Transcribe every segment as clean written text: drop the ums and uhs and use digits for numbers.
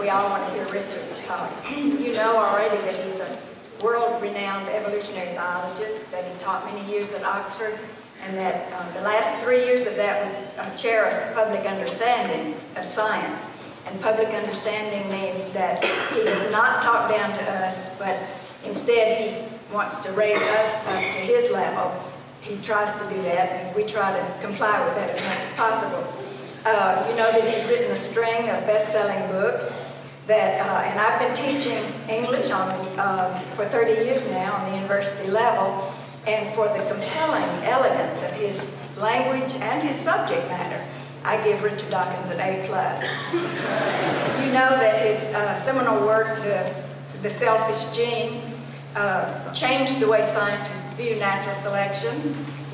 we all want to hear Richard talk. You know already that he's a world-renowned evolutionary biologist, that he taught many years at Oxford, and that the last 3 years of that was chair of public understanding of science. And public understanding means that he does not talk down to us, but instead he wants to raise us up to his level. He tries to do that, and we try to comply with that as much as possible. You know that he's written a string of best-selling books that, and I've been teaching English for 30 years now on the university level, and for the compelling elegance of his language and his subject matter, I give Richard Dawkins an A+. You know that his seminal work, The Selfish Gene, changed the way scientists view natural selection,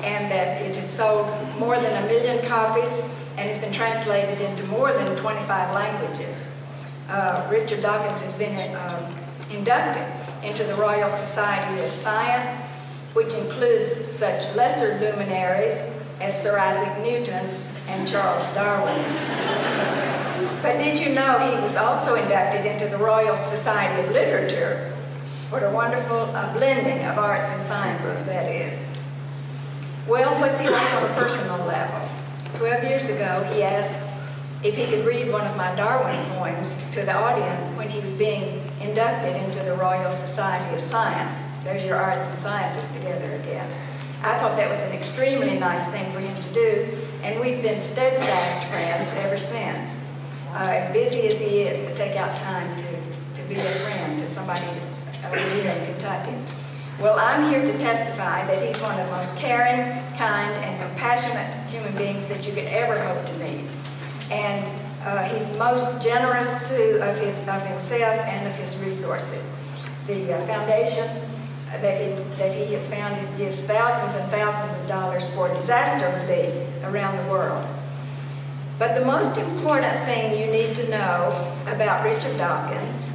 and that it has sold more than 1 million copies, and it's been translated into more than 25 languages. Richard Dawkins has been inducted into the Royal Society of Science, which includes such lesser luminaries as Sir Isaac Newton and Charles Darwin. But did you know he was also inducted into the Royal Society of Literature? What a wonderful blending of arts and sciences that is. Well, what's he like on a personal level? 12 years ago, he asked if he could read one of my Darwin poems to the audience when he was being inducted into the Royal Society of Science. There's your arts and sciences together again. I thought that was an extremely nice thing for him to do, and we've been steadfast friends ever since. As busy as he is, to take out time to be a friend to somebody over here in Kentucky. Well, I'm here to testify that he's one of the most caring, kind, and compassionate human beings that you could ever hope to meet. And he's most generous of himself and of his resources. The foundation that he has founded gives thousands and thousands of dollars for disaster relief around the world. But the most important thing you need to know about Richard Dawkins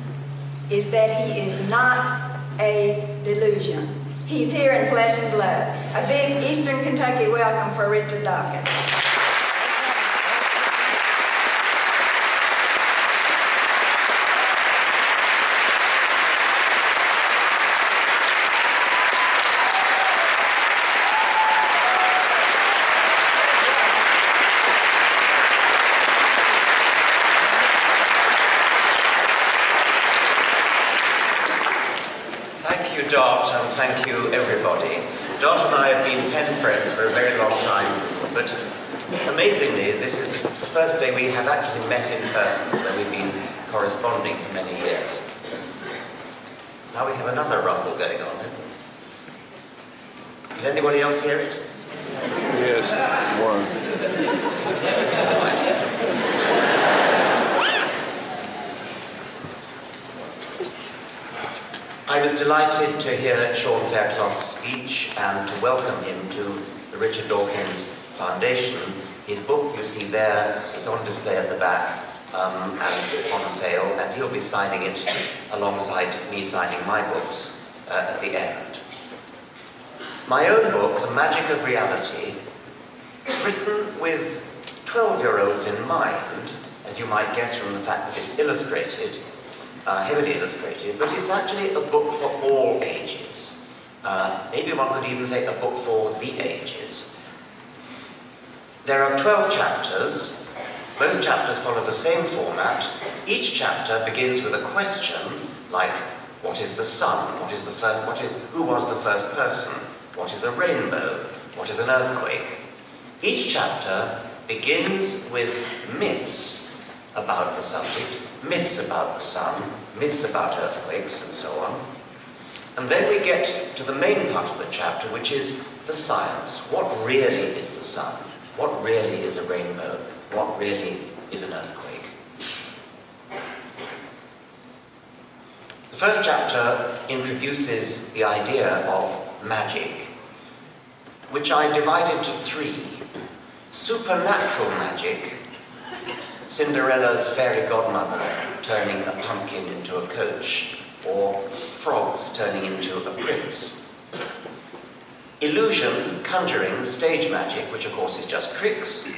is that he is not a delusion. He's here in flesh and blood. A big Eastern Kentucky welcome for Richard Dawkins. Dot, and thank you everybody. Dot and I have been pen friends for a very long time, but amazingly, this is the first day we have actually met in person, though we've been corresponding for many years. Now we have another rumble going on. Did anybody else hear it? Yes, it was. I was delighted to hear Sean Fairclough's speech and to welcome him to the Richard Dawkins Foundation. His book, you see there, is on display at the back and on a sale, and he'll be signing it alongside me signing my books at the end. My own book, The Magic of Reality, written with 12-year-olds in mind, as you might guess from the fact that it's illustrated, heavily illustrated, but it's actually a book for all ages. Maybe one could even say a book for the ages. There are 12 chapters. Most chapters follow the same format. Each chapter begins with a question like, what is the sun? Who was the first person? What is a rainbow? What is an earthquake? Each chapter begins with myths about the subject, myths about the sun, myths about earthquakes, and so on. And then we get to the main part of the chapter, which is the science. What really is the sun? What really is a rainbow? What really is an earthquake? The first chapter introduces the idea of magic, which I divide into three. Supernatural magic, Cinderella's fairy godmother turning a pumpkin into a coach, or frogs turning into a prince. Illusion, conjuring, stage magic, which of course is just tricks.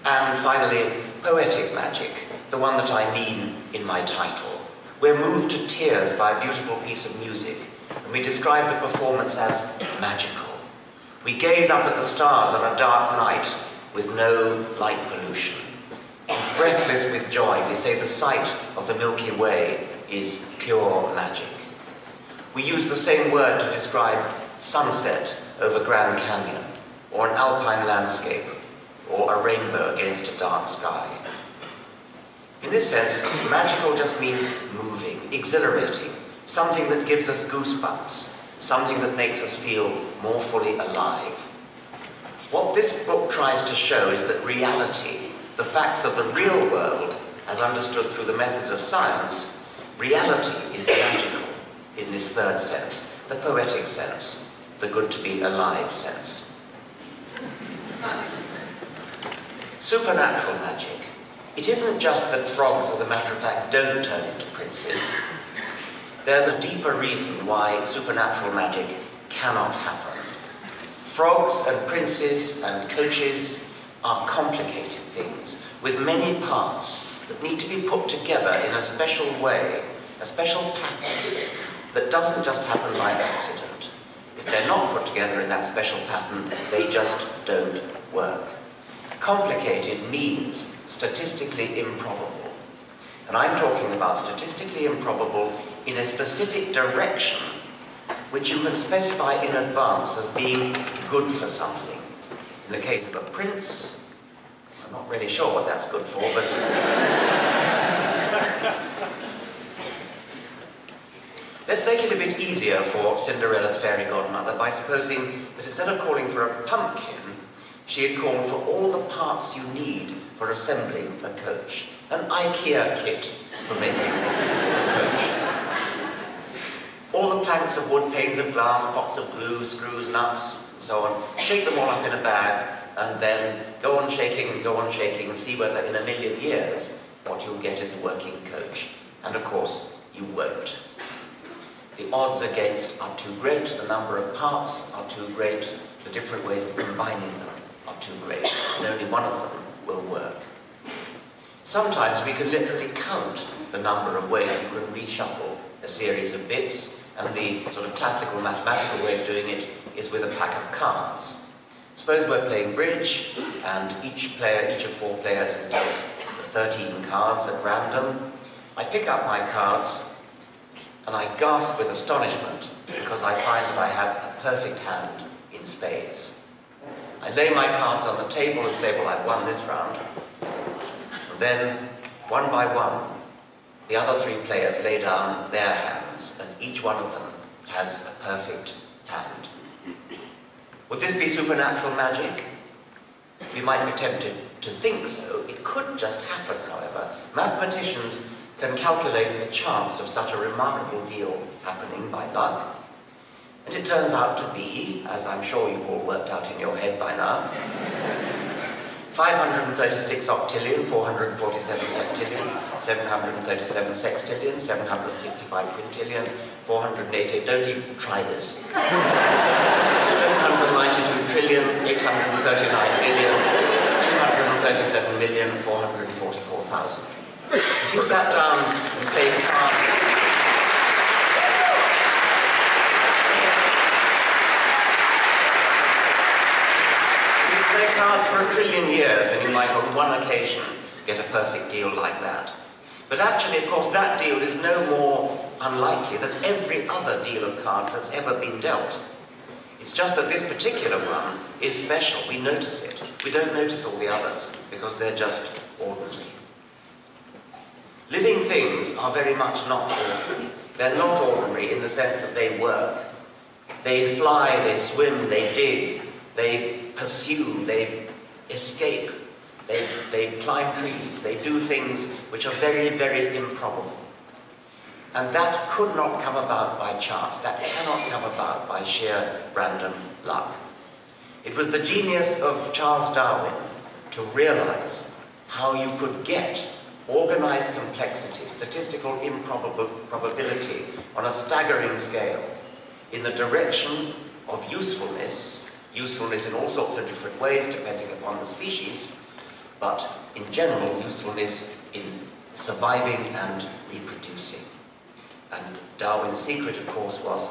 And finally, poetic magic, the one that I mean in my title. We're moved to tears by a beautiful piece of music, and we describe the performance as magical. We gaze up at the stars on a dark night with no light pollution. Breathless with joy, we say the sight of the Milky Way is pure magic. We use the same word to describe sunset over Grand Canyon, or an alpine landscape, or a rainbow against a dark sky. In this sense, magical just means moving, exhilarating, something that gives us goosebumps, something that makes us feel more fully alive. What this book tries to show is that reality, the facts of the real world, as understood through the methods of science, reality is magical in this third sense, the poetic sense, the good to be alive sense. Supernatural magic. It isn't just that frogs, as a matter of fact, don't turn into princes. There's a deeper reason why supernatural magic cannot happen. Frogs and princes and coaches are complicated things with many parts that need to be put together in a special way, a special pattern that doesn't just happen by accident. If they're not put together in that special pattern, they just don't work. Complicated means statistically improbable. And I'm talking about statistically improbable in a specific direction which you can specify in advance as being good for something. In the case of a prince, I'm not really sure what that's good for, but... Let's make it a bit easier for Cinderella's fairy godmother by supposing that instead of calling for a pumpkin, she had called for all the parts you need for assembling a coach. An IKEA kit for making a coach. All the planks of wood, panes of glass, pots of glue, screws, nuts, and so on. Shake them all up in a bag, and then go on shaking and see whether in a million years what you'll get is a working coach. And of course, you won't. The odds against are too great, the number of parts are too great, the different ways of combining them are too great, and only one of them will work. Sometimes we can literally count the number of ways you can reshuffle a series of bits, and the sort of classical mathematical way of doing it is with a pack of cards. Suppose we're playing bridge, and each of 4 players is dealt the 13 cards at random. I pick up my cards, and I gasp with astonishment because I find that I have a perfect hand in spades. I lay my cards on the table and say, well, I've won this round. And then, one by one, the other 3 players lay down their hands, and each one of them has a perfect hand. Would this be supernatural magic? We might be tempted to think so. It could just happen, however. Mathematicians can calculate the chance of such a remarkable deal happening by luck. And it turns out to be, as I'm sure you've all worked out in your head by now, 536 octillion, 447 septillion, 737 sextillion, 765 quintillion, 488, don't even try this, 792 trillion, 839 billion, 237 million, 444,000. If you sat down and played cards, for a trillion years, and you might on one occasion get a perfect deal like that. But actually, of course, that deal is no more unlikely than every other deal of cards that's ever been dealt. It's just that this particular one is special. We notice it. We don't notice all the others because they're just ordinary. Living things are very much not ordinary. They're not ordinary in the sense that they work. They fly, they swim, they dig, they pursue, they escape, they climb trees, they do things which are very, very improbable. And that could not come about by chance, that cannot come about by sheer random luck. It was the genius of Charles Darwin to realize how you could get organized complexity, statistical improbability on a staggering scale in the direction of usefulness in all sorts of different ways depending upon the species, but in general usefulness in surviving and reproducing. And Darwin's secret, of course, was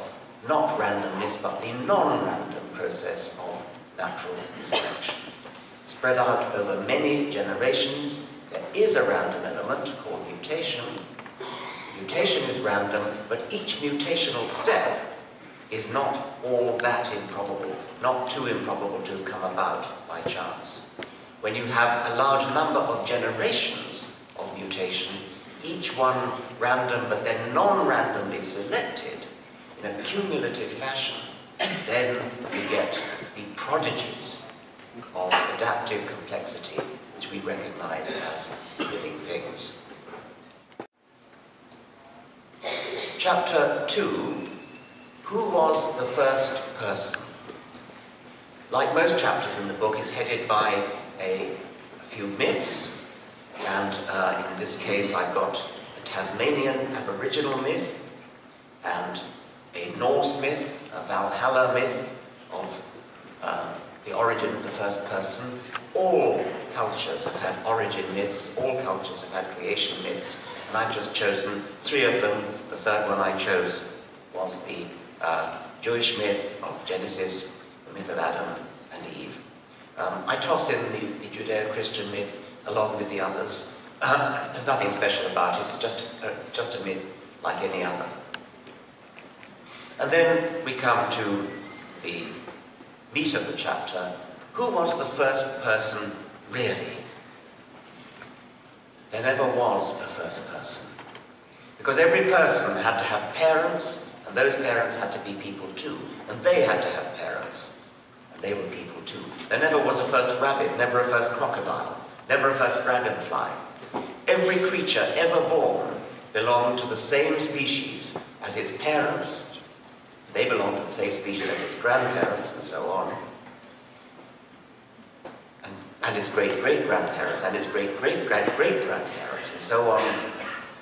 not randomness, but the non-random process of natural selection. Spread out over many generations, there is a random element called mutation. Mutation is random, but each mutational step is not all that improbable, not too improbable to have come about by chance. When you have a large number of generations of mutation, each one random but then non-randomly selected in a cumulative fashion, then you get the prodigies of adaptive complexity which we recognize as living things. Chapter 2, who was the first person? Like most chapters in the book, it's headed by a few myths, and in this case I've got a Tasmanian Aboriginal myth and a Norse myth, a Valhalla myth of the origin of the first person. All cultures have had origin myths, all cultures have had creation myths, and I've just chosen 3 of them. The third one I chose was the Jewish myth of Genesis, the myth of Adam and Eve. I toss in the Judeo-Christian myth along with the others. There's nothing special about it, it's just a myth like any other. And then we come to the meat of the chapter. Who was the first person really? There never was a first person. Because every person had to have parents, and those parents had to be people too. And they had to have parents, and they were people too. There never was a first rabbit, never a first crocodile, never a first dragonfly. Every creature ever born belonged to the same species as its parents. They belonged to the same species as its grandparents, and so on. And its great-great-grandparents, and its great-great-great-great-grandparents, and so on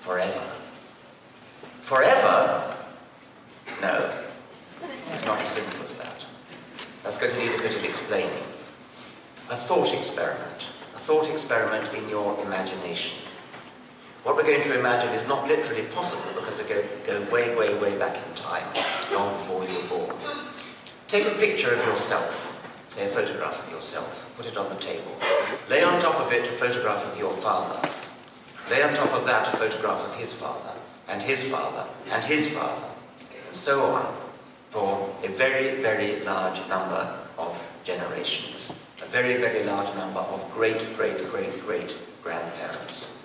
forever. Forever? No. It's not as simple as that. That's going to need a bit of explaining. A thought experiment. A thought experiment in your imagination. What we're going to imagine is not literally possible because we go way, way, way back in time, long before you were born. Take a picture of yourself, say a photograph of yourself, put it on the table. Lay on top of it a photograph of your father. Lay on top of that a photograph of his father, and his father, and his father, and so on, for a very, very large number of generations. A very, very large number of great-great-great-great-grandparents.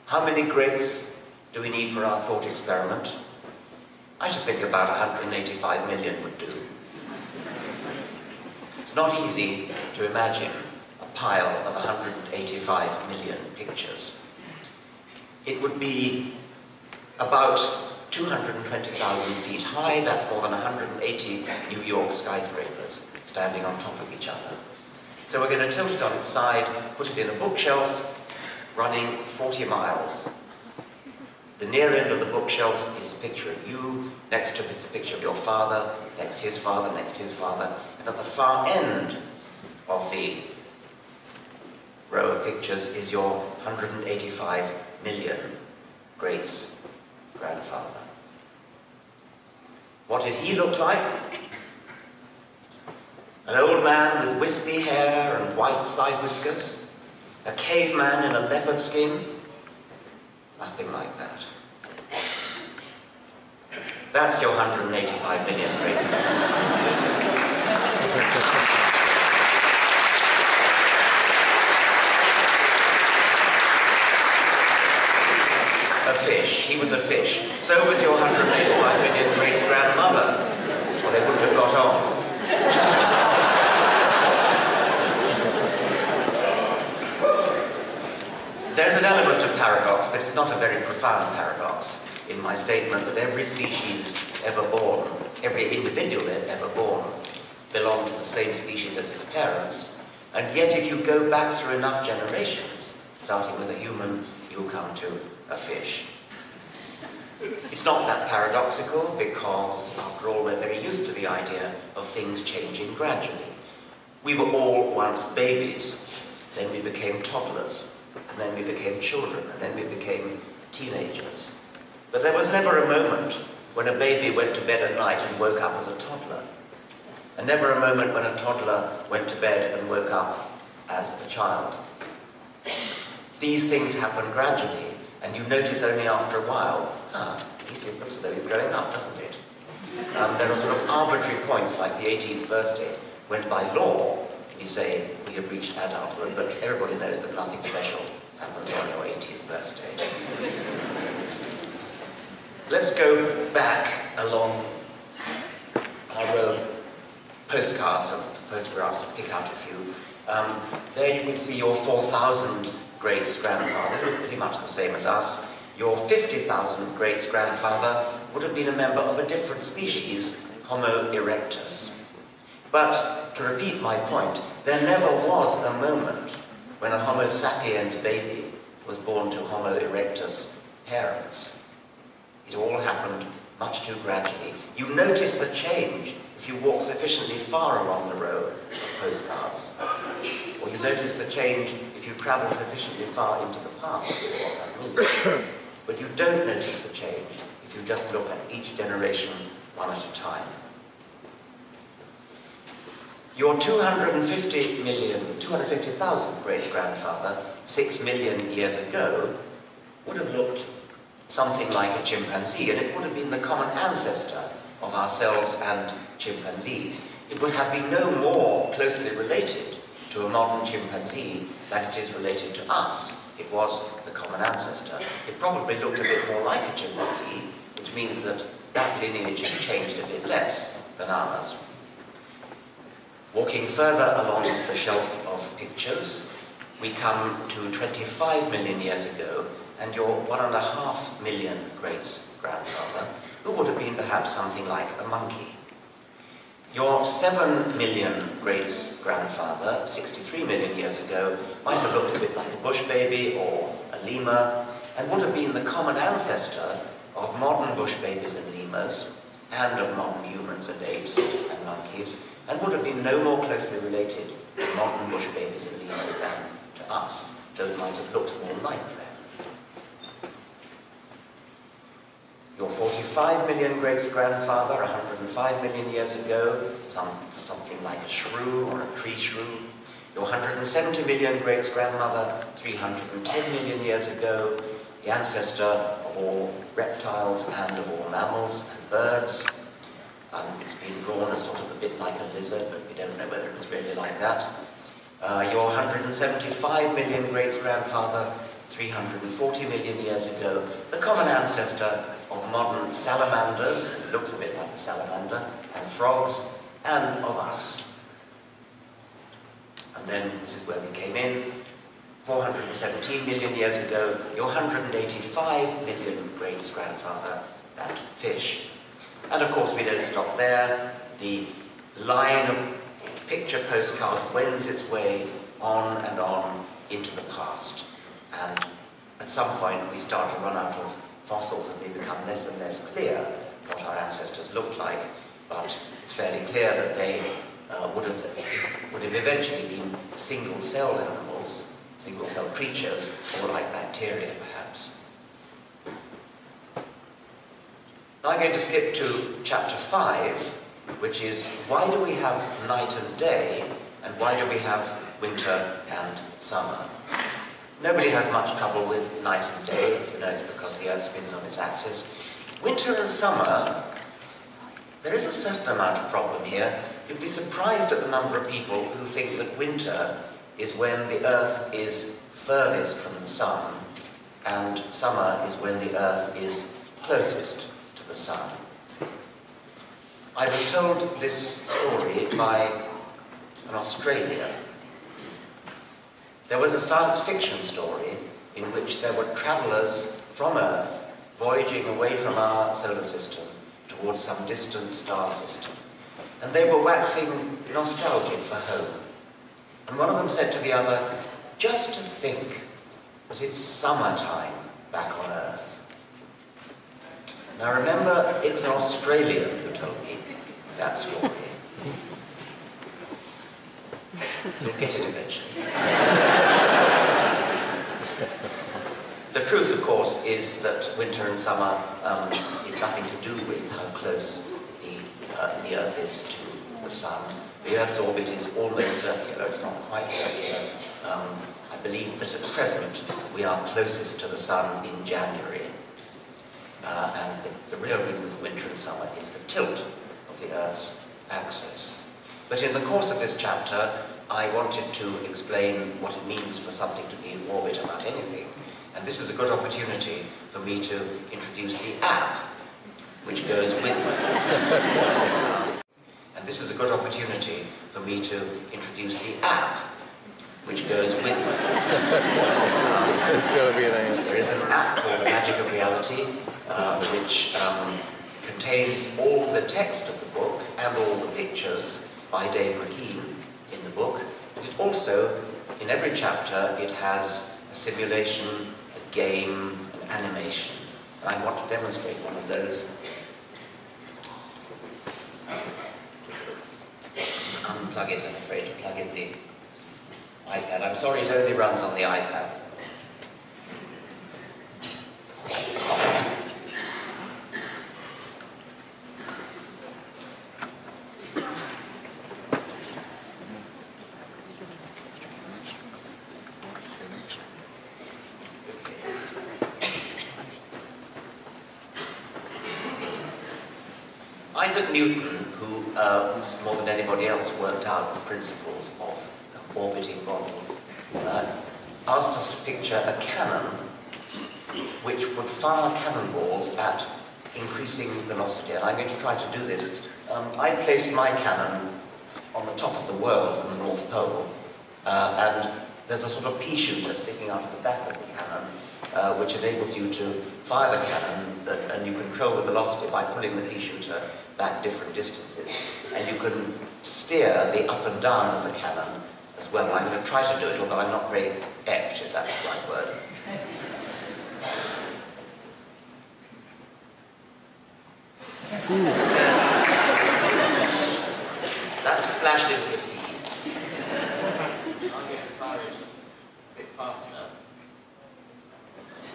How many greats do we need for our thought experiment? I should think about 185 million would do. It's not easy to imagine a pile of 185 million pictures. It would be about 220,000 feet high. That's more than 180 New York skyscrapers standing on top of each other. So we're going to tilt it on its side, put it in a bookshelf, running 40 miles. The near end of the bookshelf is a picture of you, next to it is the picture of your father, next his father, next his father, and at the far end of the row of pictures is your 185 million greats grandfather. What did he look like? An old man with wispy hair and white side whiskers? A caveman in a leopard skin? Nothing like that. That's your 185 million great A fish. He was a fish. So was your 185 million great-grandmother. Or they wouldn't have got on. There's an element of paradox, but it's not a very profound paradox in my statement that every species ever born, every individual ever born, belongs to the same species as its parents. And yet if you go back through enough generations, starting with a human, you'll come to a fish. It's not that paradoxical because, after all, we're very used to the idea of things changing gradually. We were all once babies, then we became toddlers, and then we became children, and then we became teenagers. But there was never a moment when a baby went to bed at night and woke up as a toddler. And never a moment when a toddler went to bed and woke up as a child. These things happen gradually, and you notice only after a while, he looks as though he's growing up, doesn't it? There are sort of arbitrary points, like the 18th birthday, when by law we say we have reached adulthood, but everybody knows that nothing special happens on your 18th birthday. Let's go back along our row of postcards of photographs, pick out a few. There you can see your 4,000 great-grandfather, who was pretty much the same as us. Your 50,000 great-grandfather would have been a member of a different species, Homo erectus. But, to repeat my point, there never was a moment when a Homo sapiens baby was born to Homo erectus parents. It all happened much too gradually. You notice the change if you walk sufficiently far along the row of postcards. Or you notice the change if you travel sufficiently far into the past, what that means. But you don't notice the change if you just look at each generation one at a time. Your 250,000 great-grandfather, 6 million years ago, would have looked something like a chimpanzee, and it would have been the common ancestor of ourselves and chimpanzees. It would have been no more closely related to a modern chimpanzee than it is related to us. It was the common ancestor. It probably looked a bit more like a chimpanzee, which means that that lineage has changed a bit less than ours. Walking further along the shelf of pictures, we come to 25 million years ago, and your 1.5 million great-grandfather, who would have been perhaps something like a monkey. Your 7 million great-grandfather, 63 million years ago, might have looked a bit like a bush baby or a lemur, and would have been the common ancestor of modern bush babies and lemurs, and of modern humans and apes and monkeys, and would have been no more closely related to modern bush babies and lemurs than to us, though it might have looked more like them. Your 45 million great-grandfather, 105 million years ago, something like a shrew or a tree shrew. Your 170 million great-grandmother, 310 million years ago, the ancestor of all reptiles and of all mammals and birds. It's been drawn as sort of a bit like a lizard, but we don't know whether it was really like that. Your 175 million great-grandfather, 340 million years ago, the common ancestor of modern salamanders, it looks a bit like a salamander, and frogs, and of us. And then, this is where we came in, 417 million years ago, your 185 million great-grandfather, that fish. And of course we don't stop there. The line of picture postcards wends its way on and on into the past. And at some point we start to run out of fossils and we become less and less clear what our ancestors looked like, but it's fairly clear that they would have eventually been single-celled animals, single-celled creatures, or like bacteria perhaps. Now I'm going to skip to chapter 5, which is why do we have night and day, and why do we have winter and summer? Nobody has much trouble with night and day, if you know it's because the Earth spins on its axis. Winter and summer, there is a certain amount of problem here. You'd be surprised at the number of people who think that winter is when the Earth is furthest from the sun, and summer is when the Earth is closest to the sun. I was told this story by an Australian. There was a science fiction story in which there were travellers from Earth voyaging away from our solar system towards some distant star system. And they were waxing nostalgic for home. And one of them said to the other, just to think that it's summertime back on Earth. Now remember, it was an Australian who told me that story. You'll get it eventually. The truth, of course, is that winter and summer is nothing to do with how close the Earth is to the Sun. The Earth's orbit is almost circular, it's not quite circular. I believe that at present we are closest to the Sun in January. And the real reason for winter and summer is the tilt of the Earth's axis. But in the course of this chapter, I wanted to explain what it means for something to be in orbit about anything. And this is a good opportunity for me to introduce the app, which goes with and this is a good opportunity for me to introduce the app, which goes with There's got to be an answer. There is an app called Magic of Reality, which contains all the text of the book and all the pictures by Dave McKean in the book. But it also, in every chapter, it has a simulation, a game, an animation. And I want to demonstrate one of those. Unplug it, I'm afraid, to plug in the iPad. I'm sorry, it only runs on the iPad. Isaac Newton, who more than anybody else worked out the principles of orbiting bodies, asked us to picture a cannon which would fire cannonballs at increasing velocity. And I'm going to try to do this. I placed my cannon on the top of the world in the North Pole, and there's a sort of pea shooter sticking out of the back of the cannon, which enables you to fire the cannon, and you control the velocity by pulling the pea shooter back different distances. And you can steer the up and down of the cannon as well. I'm going to try to do it, although I'm not very apt, is that the right word? That splashed into the sea.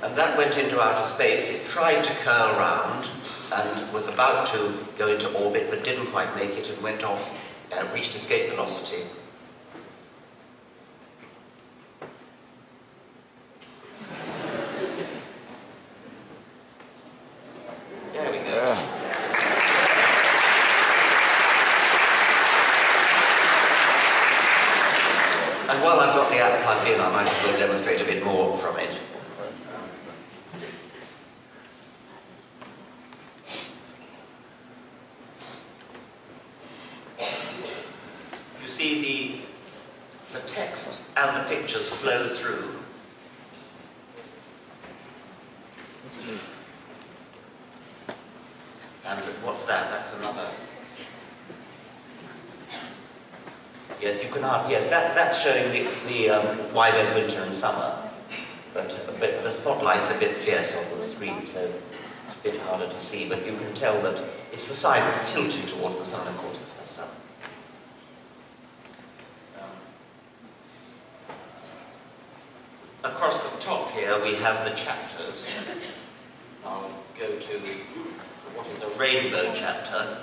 And that went into outer space. It tried to curl round and was about to go into orbit, but didn't quite make it and went off and reached escape velocity. There we go. Yeah. And while I've got the app plugged in, I might as well demonstrate a bit more from it. You see the text and the pictures flow through. And what's that? That's another. Yes, you can have. Yes, that's showing the why there's winter and summer, but the spotlight's a bit fierce on the screen, so it's a bit harder to see. But you can tell that it's the side that's tilted towards the sun, according to the sun. Across the top here we have the chapters. I'll go to what is a rainbow chapter.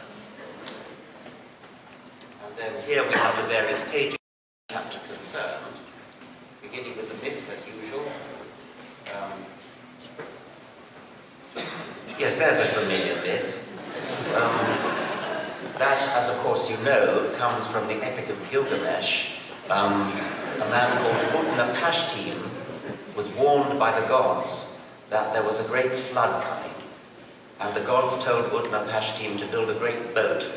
And then here we have the various pages of the chapter concerned, beginning with the myths as usual. Yes, there's a familiar myth. That, as of course you know, comes from the Epic of Gilgamesh. A man called Utnapishtim was warned by the gods that there was a great flood coming. And the gods told Utnapishtim to build a great boat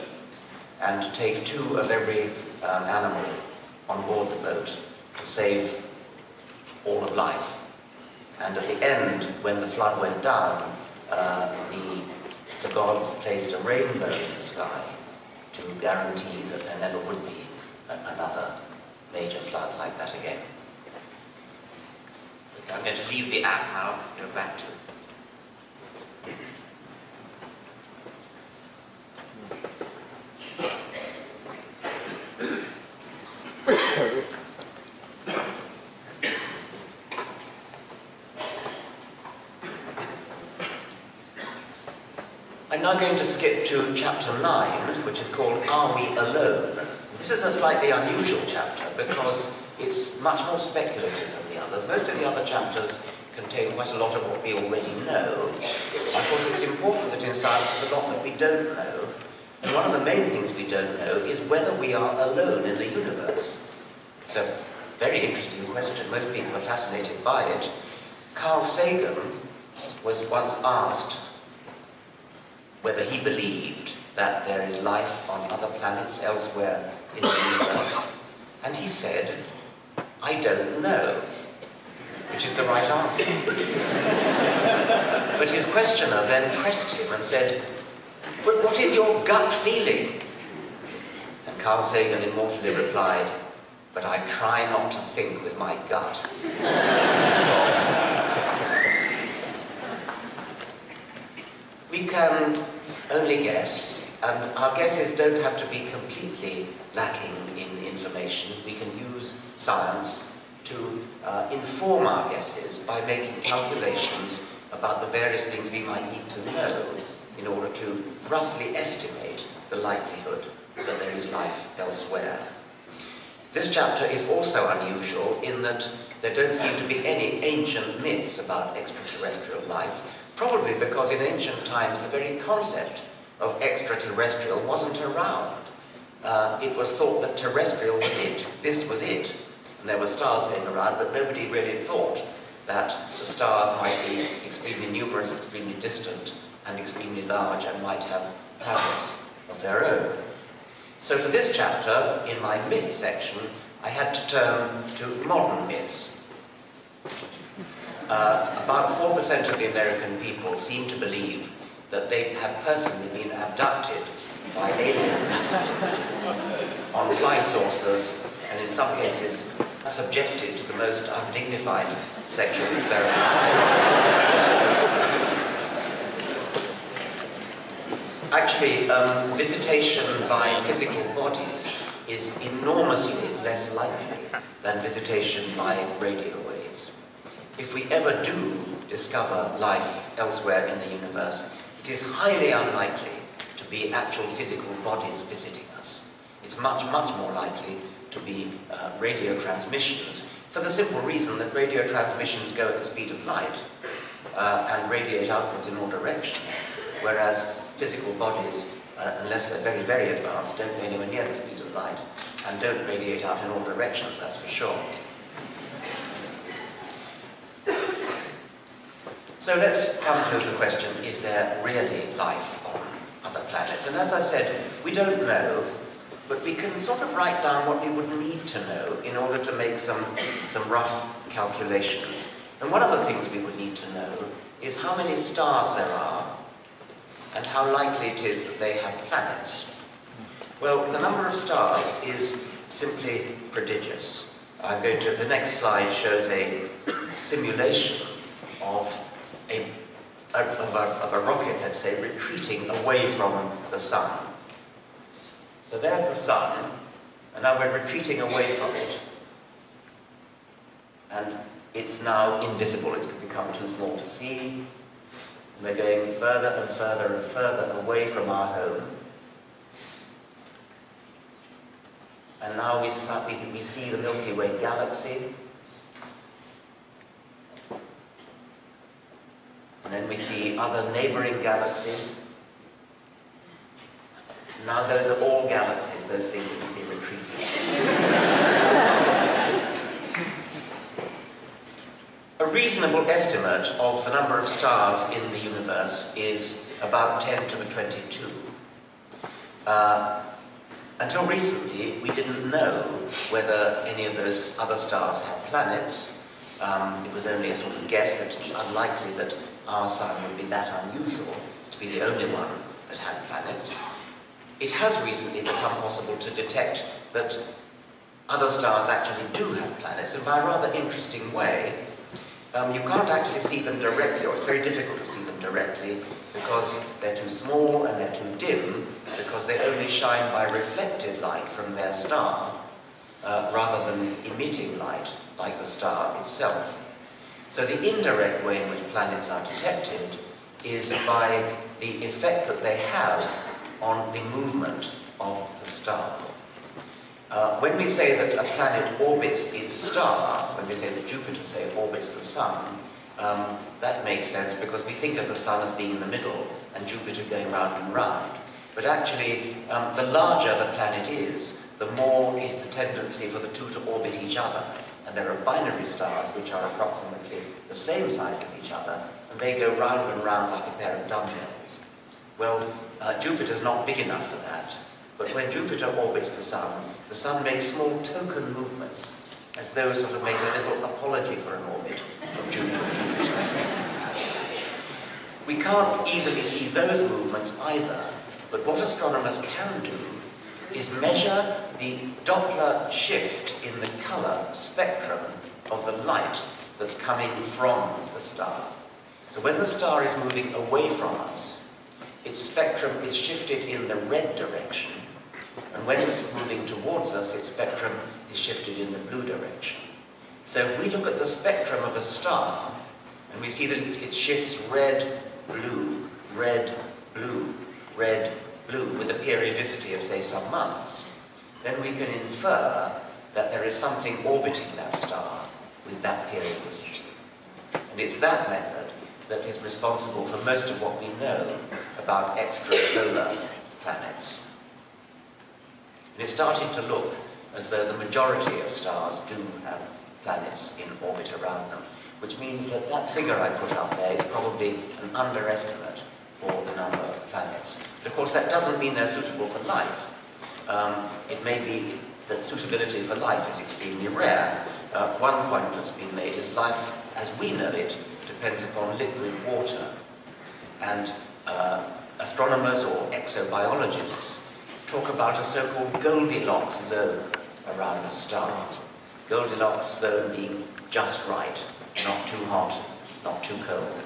and to take 2 of every animal on board the boat to save all of life. And at the end, when the flood went down, the gods placed a rainbow in the sky to guarantee that there never would be another major flood like that again. Okay, I'm going to leave the app now and go back to it. now going to skip to chapter 9, which is called Are We Alone? This is a slightly unusual chapter because it's much more speculative than the others. Most of the other chapters contain quite a lot of what we already know. Of course, it's important that in science there's a lot that we don't know. And one of the main things we don't know is whether we are alone in the universe. It's a very interesting question. Most people are fascinated by it. Carl Sagan was once asked whether he believed that there is life on other planets elsewhere in the universe. And he said, "I don't know," which is the right answer. But his questioner then pressed him and said, "But what is your gut feeling?" And Carl Sagan immortally replied, "But I try not to think with my gut." We can only guess, and our guesses don't have to be completely lacking in information. We can use science to inform our guesses by making calculations about the various things we might need to know in order to roughly estimate the likelihood that there is life elsewhere. This chapter is also unusual in that there don't seem to be any ancient myths about extraterrestrial life, probably because in ancient times the very concept of extraterrestrial wasn't around. It was thought that terrestrial was it. This was it. And there were stars going around, but nobody really thought that the stars might be extremely numerous, extremely distant, and extremely large, and might have planets of their own. So for this chapter, in my myth section, I had to turn to modern myths. About 4% of the American people seem to believe that they have personally been abducted by aliens on flying saucers, and in some cases subjected to the most undignified sexual experiments. Actually, visitation by physical bodies is enormously less likely than visitation by radio waves. If we ever do discover life elsewhere in the universe, it is highly unlikely to be actual physical bodies visiting us. It's much, much more likely to be radio transmissions, for the simple reason that radio transmissions go at the speed of light and radiate outwards in all directions, whereas physical bodies, unless they're very, very advanced, don't go anywhere near the speed of light and don't radiate out in all directions, that's for sure. So let's come to the question, is there really life on other planets? And as I said, we don't know, but we can sort of write down what we would need to know in order to make some rough calculations. And one of the things we would need to know is how many stars there are and how likely it is that they have planets. Well, the number of stars is simply prodigious. The next slide shows a simulation of a rocket, let's say, retreating away from the sun. So there's the sun, and now we're retreating away from it. And it's now invisible, it's become too small to see. And we're going further and further and further away from our home. And now we see the Milky Way galaxy. And then we see other neighboring galaxies. Now those are all galaxies, those things that we see retreating. A reasonable estimate of the number of stars in the universe is about 10 to the 22. Until recently, we didn't know whether any of those other stars had planets. It was only a sort of guess that it's unlikely that our sun would be that unusual to be the only one that had planets. It has recently become possible to detect that other stars actually do have planets, and by a rather interesting way. You can't actually see them directly, or it's very difficult to see them directly, because they're too small and they're too dim, because they only shine by reflected light from their star, rather than emitting light like the star itself. So the indirect way in which planets are detected is by the effect that they have on the movement of the star. When we say that a planet orbits its star, when we say that Jupiter, say, orbits the Sun, that makes sense because we think of the Sun as being in the middle and Jupiter going round and round. But actually, the larger the planet is, the more is the tendency for the two to orbit each other. And there are binary stars which are approximately the same size as each other, and they go round and round like a pair of dumbbells. Well, Jupiter's not big enough for that, but when Jupiter orbits the Sun makes small token movements, as though sort of make a little apology for an orbit of Jupiter. We can't easily see those movements either, but what astronomers can do is measure the Doppler shift in the color spectrum of the light that's coming from the star. So when the star is moving away from us, its spectrum is shifted in the red direction, and when it's moving towards us, its spectrum is shifted in the blue direction. So if we look at the spectrum of a star, and we see that it shifts red, blue, red, blue, red, blue, with a periodicity of, say, some months, then we can infer that there is something orbiting that star with that periodicity. And it's that method that is responsible for most of what we know about extrasolar planets. And it's starting to look as though the majority of stars do have planets in orbit around them, which means that that figure I put up there is probably an underestimate for the number of planets. But of course that doesn't mean they're suitable for life. It may be that suitability for life is extremely rare. One point that's been made is life, as we know it, depends upon liquid water. And astronomers or exobiologists talk about a so-called Goldilocks zone around a star. Goldilocks zone being just right, not too hot, not too cold,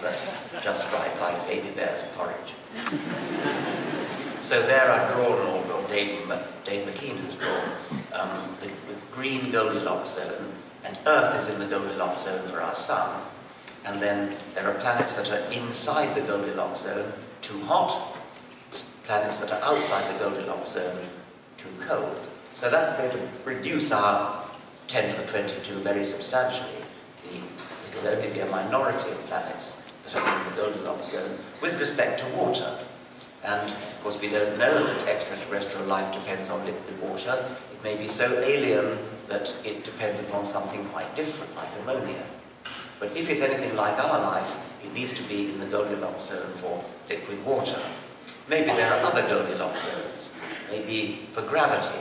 but just right, like baby bear's porridge. So there I've drawn, or Dave McKean has drawn, the green Goldilocks zone, and Earth is in the Goldilocks zone for our Sun. And then there are planets that are inside the Goldilocks zone, too hot, planets that are outside the Goldilocks zone, too cold. So that's going to reduce our 10 to the 22 very substantially. It will only be a minority of planets that are in the Goldilocks zone with respect to water. And of course we don't know that extraterrestrial life depends on liquid water. It may be so alien that it depends upon something quite different, like ammonia. But if it's anything like our life, it needs to be in the Goldilocks zone for liquid water. Maybe there are other Goldilocks zones. Maybe for gravity.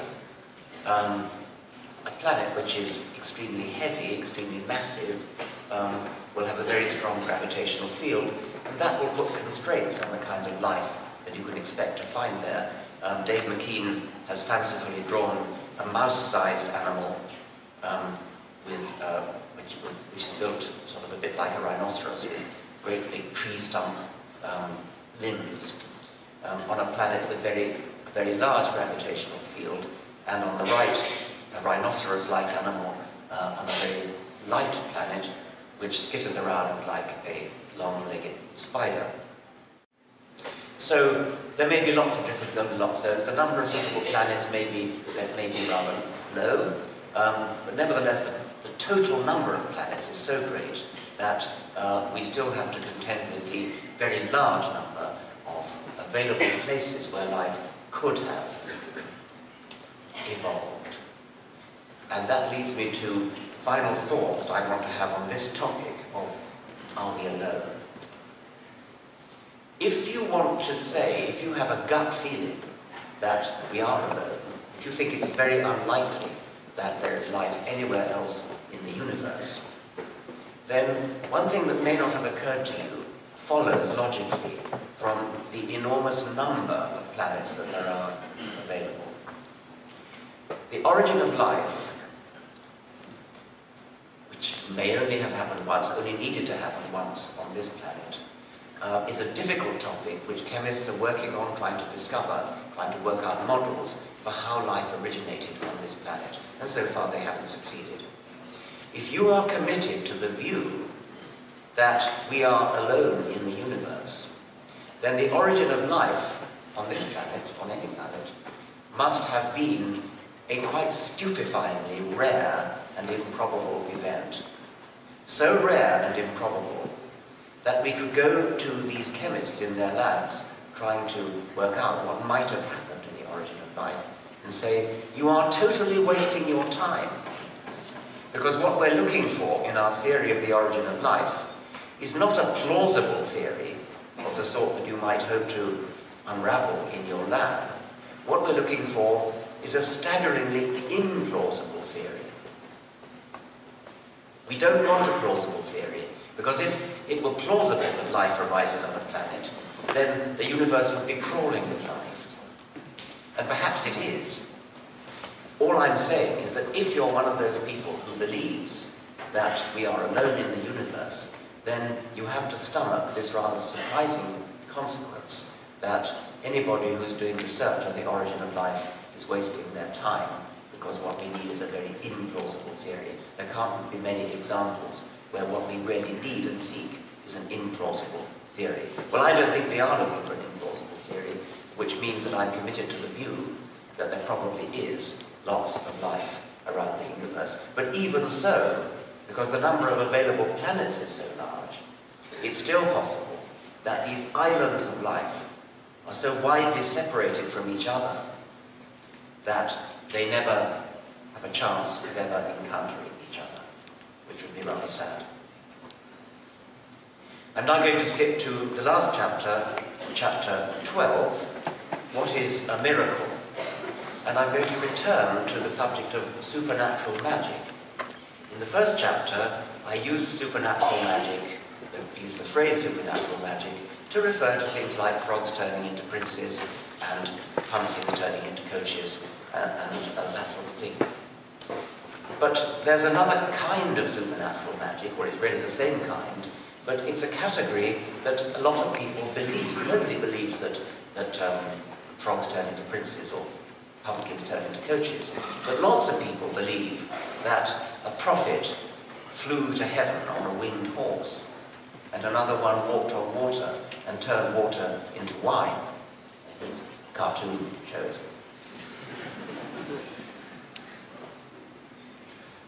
A planet which is extremely heavy, extremely massive, will have a very strong gravitational field, and that will put constraints on the kind of life that you can expect to find there. Dave McKean has fancifully drawn a mouse-sized animal which is built sort of a bit like a rhinoceros, with great big tree stump limbs, on a planet with very large gravitational field, and on the right, a rhinoceros-like animal on a very light planet, which skitters around like a long-legged spider. So there may be lots of different Goldilocks zones. The number of suitable planets may be rather low, but nevertheless the total number of planets is so great that we still have to contend with the very large number of available places where life could have evolved. And that leads me to the final thought that I want to have on this topic of are we alone? If you want to say, if you have a gut feeling that we are alone, if you think it's very unlikely that there is life anywhere else in the universe, then one thing that may not have occurred to you follows logically from the enormous number of planets that there are available. The origin of life, which may only have happened once, only needed to happen once on this planet, is a difficult topic which chemists are working on, trying to discover, trying to work out models for how life originated on this planet. And so far they haven't succeeded. If you are committed to the view that we are alone in the universe, then the origin of life on this planet, on any planet, must have been a quite stupefyingly rare and improbable event. So rare and improbable that we could go to these chemists in their labs trying to work out what might have happened in the origin of life and say, you are totally wasting your time. Because what we're looking for in our theory of the origin of life is not a plausible theory of the sort that you might hope to unravel in your lab. What we're looking for is a staggeringly implausible theory. We don't want a plausible theory, because if it were plausible that life arises on a planet, then the universe would be crawling with life. And perhaps it is. All I'm saying is that if you're one of those people who believes that we are alone in the universe, then you have to stomach this rather surprising consequence that anybody who's doing research on the origin of life is wasting their time, because what we need is a very implausible theory. There can't be many examples where what we really need and seek is an implausible theory. Well, I don't think we are looking for an implausible theory, which means that I'm committed to the view that there probably is lots of life around the universe. But even so, because the number of available planets is so large, it's still possible that these islands of life are so widely separated from each other that they never have a chance of ever encountering each other, which would be rather sad. I'm now going to skip to the last chapter, chapter 12, What is a Miracle? And I'm going to return to the subject of supernatural magic. In the first chapter, I used supernatural magic, used the phrase supernatural magic, to refer to things like frogs turning into princes and pumpkins turning into coaches and that sort of thing. But there's another kind of supernatural magic, or it's really the same kind, but it's a category that a lot of people believe. Nobody believes that frogs turn into princes or pumpkins turn into coaches. But lots of people believe that a prophet flew to heaven on a winged horse, and another one walked on water and turned water into wine, as this cartoon shows.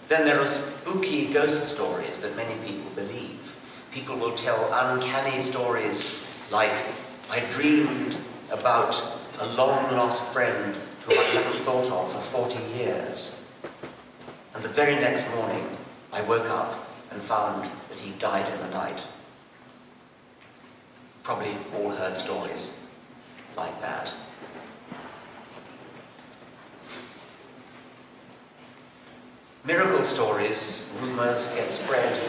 Then there are spooky ghost stories that many people believe. People will tell uncanny stories like, I dreamed about a long-lost friend who I hadn't thought of for 40 years. And the very next morning, I woke up and found that he died in the night. Probably all heard stories like that. Miracle stories, rumors, get spread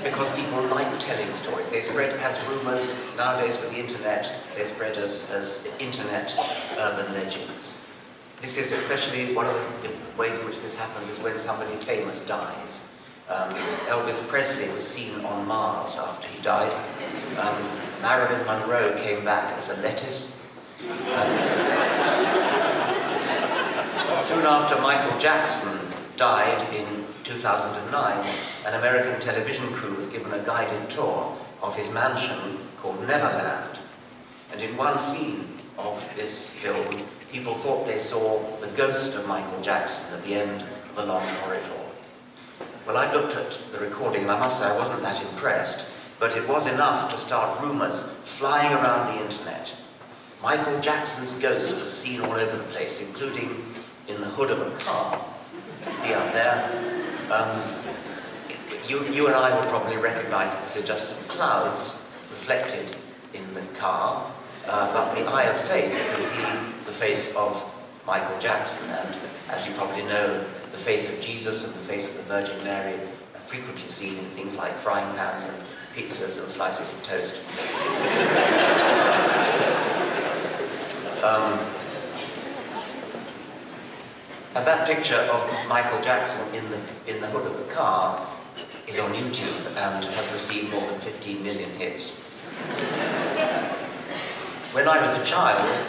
because people like telling stories. They spread as rumors. Nowadays with the internet, they spread as internet urban legends. This is especially one of the ways in which this happens is when somebody famous dies. Elvis Presley was seen on Mars after he died. Marilyn Monroe came back as a lettuce. Soon after Michael Jackson died in 2009, an American television crew was given a guided tour of his mansion called Neverland. And in one scene of this film, people thought they saw the ghost of Michael Jackson at the end of the long corridor. Well, I looked at the recording and I must say I wasn't that impressed, but it was enough to start rumors flying around the internet. Michael Jackson's ghost was seen all over the place, including in the hood of a car. See up there? You and I will probably recognize that this are just some clouds reflected in the car, but the eye of faith can see the face of Michael Jackson, and as you probably know, the face of Jesus and the face of the Virgin Mary are frequently seen in things like frying pans and pizzas and slices of toast. And that picture of Michael Jackson in the hood of the car is on YouTube and has received more than 15 million hits. When I was a child,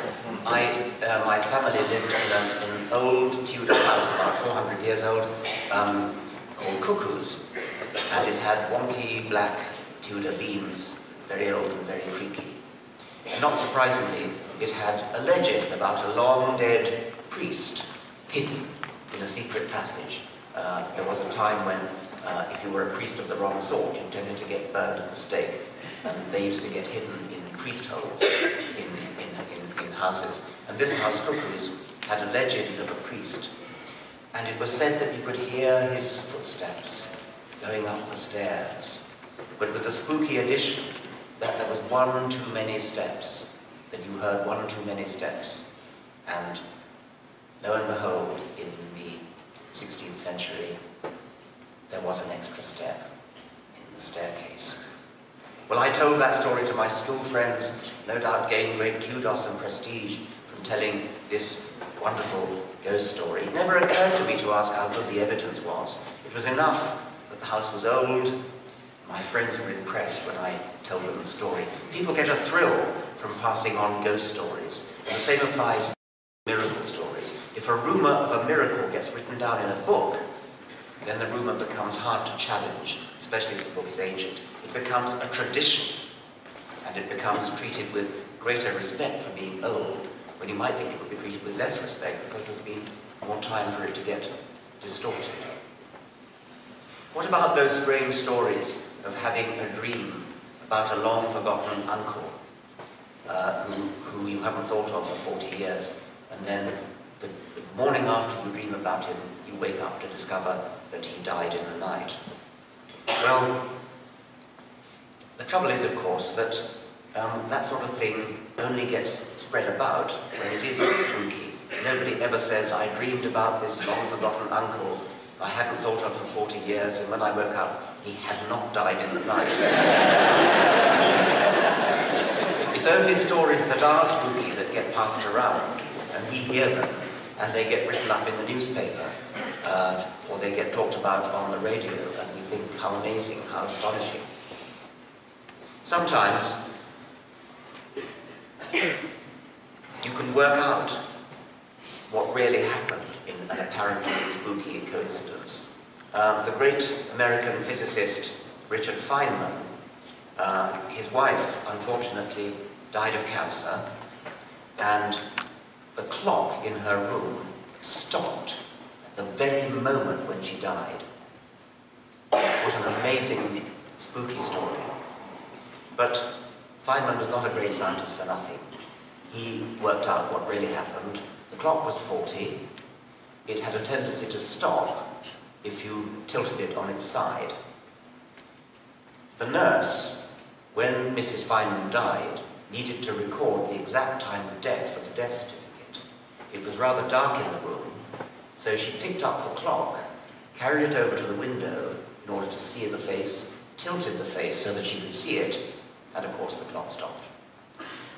my family lived in an old Tudor house, about 400 years old, called Cuckoo's. and it had wonky black Tudor beams, very old and very creaky. And not surprisingly, it had a legend about a long-dead priest hidden in a secret passage. There was a time when, if you were a priest of the wrong sort, you tended to get burned at the stake, and they used to get hidden in priest holes in houses. And this house, Cuckoo's, had a legend of a priest, and it was said that you could hear his footsteps going up the stairs, but with the spooky addition that there was one too many steps, that you heard one too many steps. And lo and behold, in the 16th century, there was an extra step in the staircase. Well, I told that story to my school friends, no doubt gained great kudos and prestige from telling this wonderful ghost story. It never occurred to me to ask how good the evidence was. It was enough that the house was old. My friends were impressed when I told them the story. People get a thrill from passing on ghost stories. And the same applies to miracle stories. If a rumor of a miracle gets written down in a book, then the rumor becomes hard to challenge, especially if the book is ancient. It becomes a tradition, and it becomes treated with greater respect for being old, when you might think it would be treated with less respect because there's been more time for it to get distorted. What about those strange stories of having a dream about a long-forgotten uncle who you haven't thought of for 40 years, and then the morning after you dream about him, you wake up to discover that he died in the night? Well, the trouble is, of course, that that sort of thing only gets spread about when it is spooky. Nobody ever says, I dreamed about this long-forgotten uncle I hadn't thought of for 40 years, and when I woke up, he had not died in the night. It's only stories that are spooky that get passed around, and we hear them, and they get written up in the newspaper, or they get talked about on the radio, and we think, how amazing, how astonishing. Sometimes, you can work out what really happened in an apparently spooky coincidence. The great American physicist Richard Feynman, his wife, unfortunately, died of cancer, and the clock in her room stopped at the very moment when she died. What an amazing, spooky story. But Feynman was not a great scientist for nothing. He worked out what really happened. The clock was 40. It had a tendency to stop if you tilted it on its side. The nurse, when Mrs. Feynman died, needed to record the exact time of death for the death certificate. It was rather dark in the room, so she picked up the clock, carried it over to the window in order to see the face, tilted the face so that she could see it, and of course the clock stopped.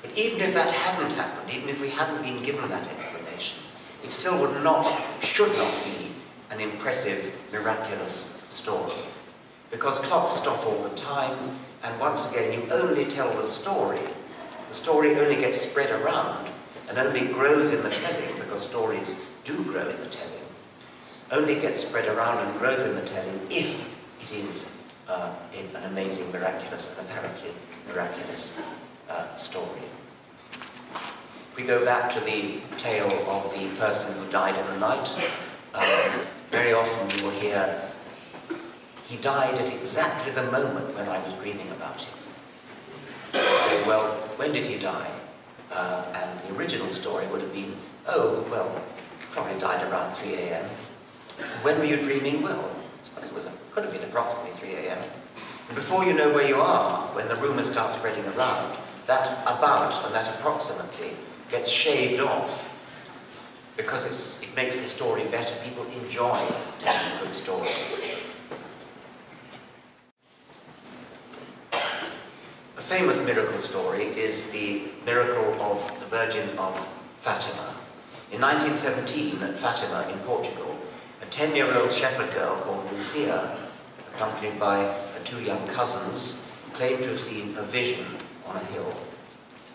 But even if that hadn't happened, even if we hadn't been given that explanation, it still should not be an impressive, miraculous story. Because clocks stop all the time, and once again, you only tell the story. The story only gets spread around, and only grows in the telling, because stories do grow in the telling. Only gets spread around and grows in the telling if it is an amazing, miraculous, and apparently miraculous story. If we go back to the tale of the person who died in the night, very often you will hear, he died at exactly the moment when I was dreaming about him. So, well, when did he die? And the original story would have been, oh, well, probably died around 3 a.m. When were you dreaming? Well, I suppose it could have been approximately 3 a.m. And before you know where you are, when the rumours start spreading around, that about and that approximately gets shaved off because it makes the story better. People enjoy telling a good story. A famous miracle story is the miracle of the Virgin of Fatima. In 1917, at Fatima in Portugal, a 10-year-old shepherd girl called Lucia, accompanied by her 2 young cousins, claimed to have seen a vision on a hill.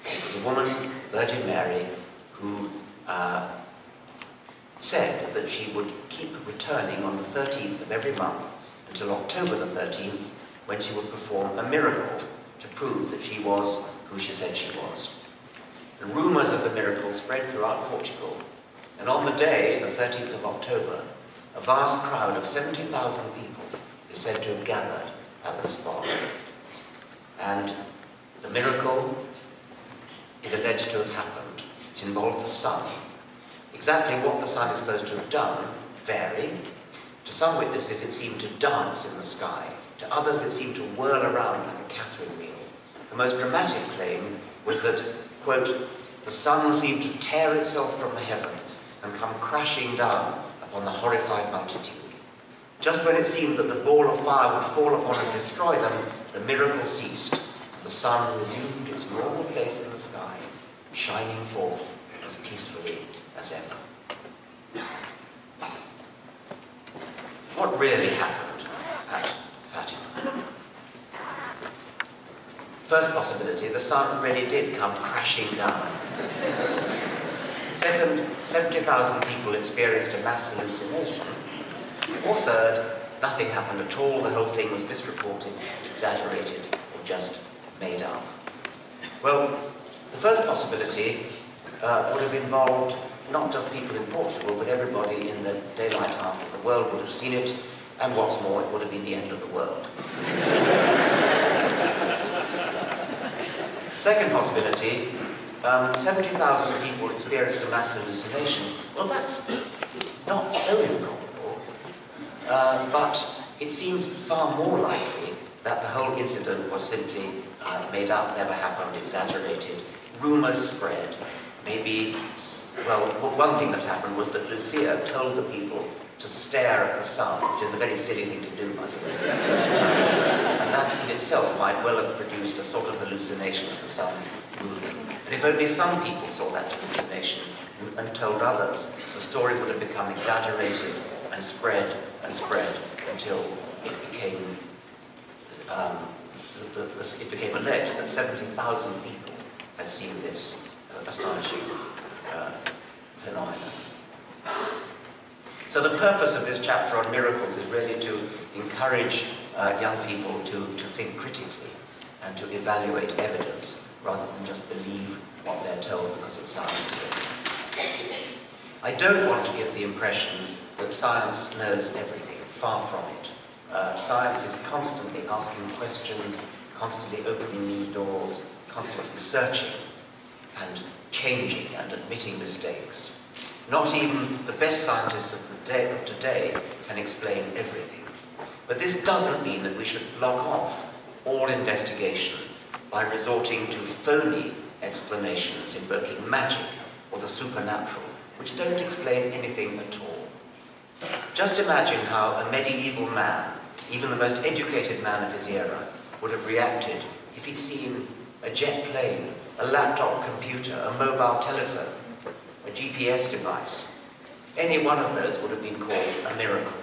It was a woman, Virgin Mary, who said that she would keep returning on the 13th of every month until October the 13th, when she would perform a miracle to prove that she was who she said she was. The rumours of the miracle spread throughout Portugal, and on the day, the 13th of October, a vast crowd of 70,000 people is said to have gathered at the spot. And the miracle is alleged to have happened. It involved the sun. Exactly what the sun is supposed to have done varied. To some witnesses it seemed to dance in the sky. To others it seemed to whirl around like a Catherine wheel. The most dramatic claim was that, quote, the sun seemed to tear itself from the heavens and come crashing down upon the horrified multitude. Just when it seemed that the ball of fire would fall upon and destroy them, the miracle ceased. The sun resumed its normal place in the sky, shining forth as peacefully as ever. What really happened at Fatima? First possibility, the sun really did come crashing down. Second, 70,000 people experienced a mass hallucination. Or third, nothing happened at all, the whole thing was misreported, exaggerated, or just made up. Well, the first possibility would have involved not just people in Portugal, but everybody in the daylight half of the world would have seen it, and what's more, it would have been the end of the world. Second possibility, 70,000 people experienced a mass hallucination. Well, that's not so improbable, but it seems far more likely that the whole incident was simply made up, never happened, exaggerated. Rumours spread. Maybe, well, one thing that happened was that Lucia told the people to stare at the sun, which is a very silly thing to do, by the way. And that in itself might well have produced a sort of hallucination of the sun moving. But if only some people saw that hallucination and told others, the story would have become exaggerated and spread until it became alleged that 70,000 people had seen this astonishing phenomenon. So the purpose of this chapter on miracles is really to encourage young people to think critically and to evaluate evidence rather than just believe what they're told because it sounds good. I don't want to give the impression that science knows everything, far from it. Science is constantly asking questions, constantly opening new doors, constantly searching and changing and admitting mistakes. Not even the best scientists of today can explain everything. But this doesn't mean that we should block off all investigation by resorting to phony explanations invoking magic or the supernatural, which don't explain anything at all. Just imagine how a medieval man, even the most educated man of his era, would have reacted if he'd seen a jet plane, a laptop computer, a mobile telephone, a GPS device. Any one of those would have been called a miracle.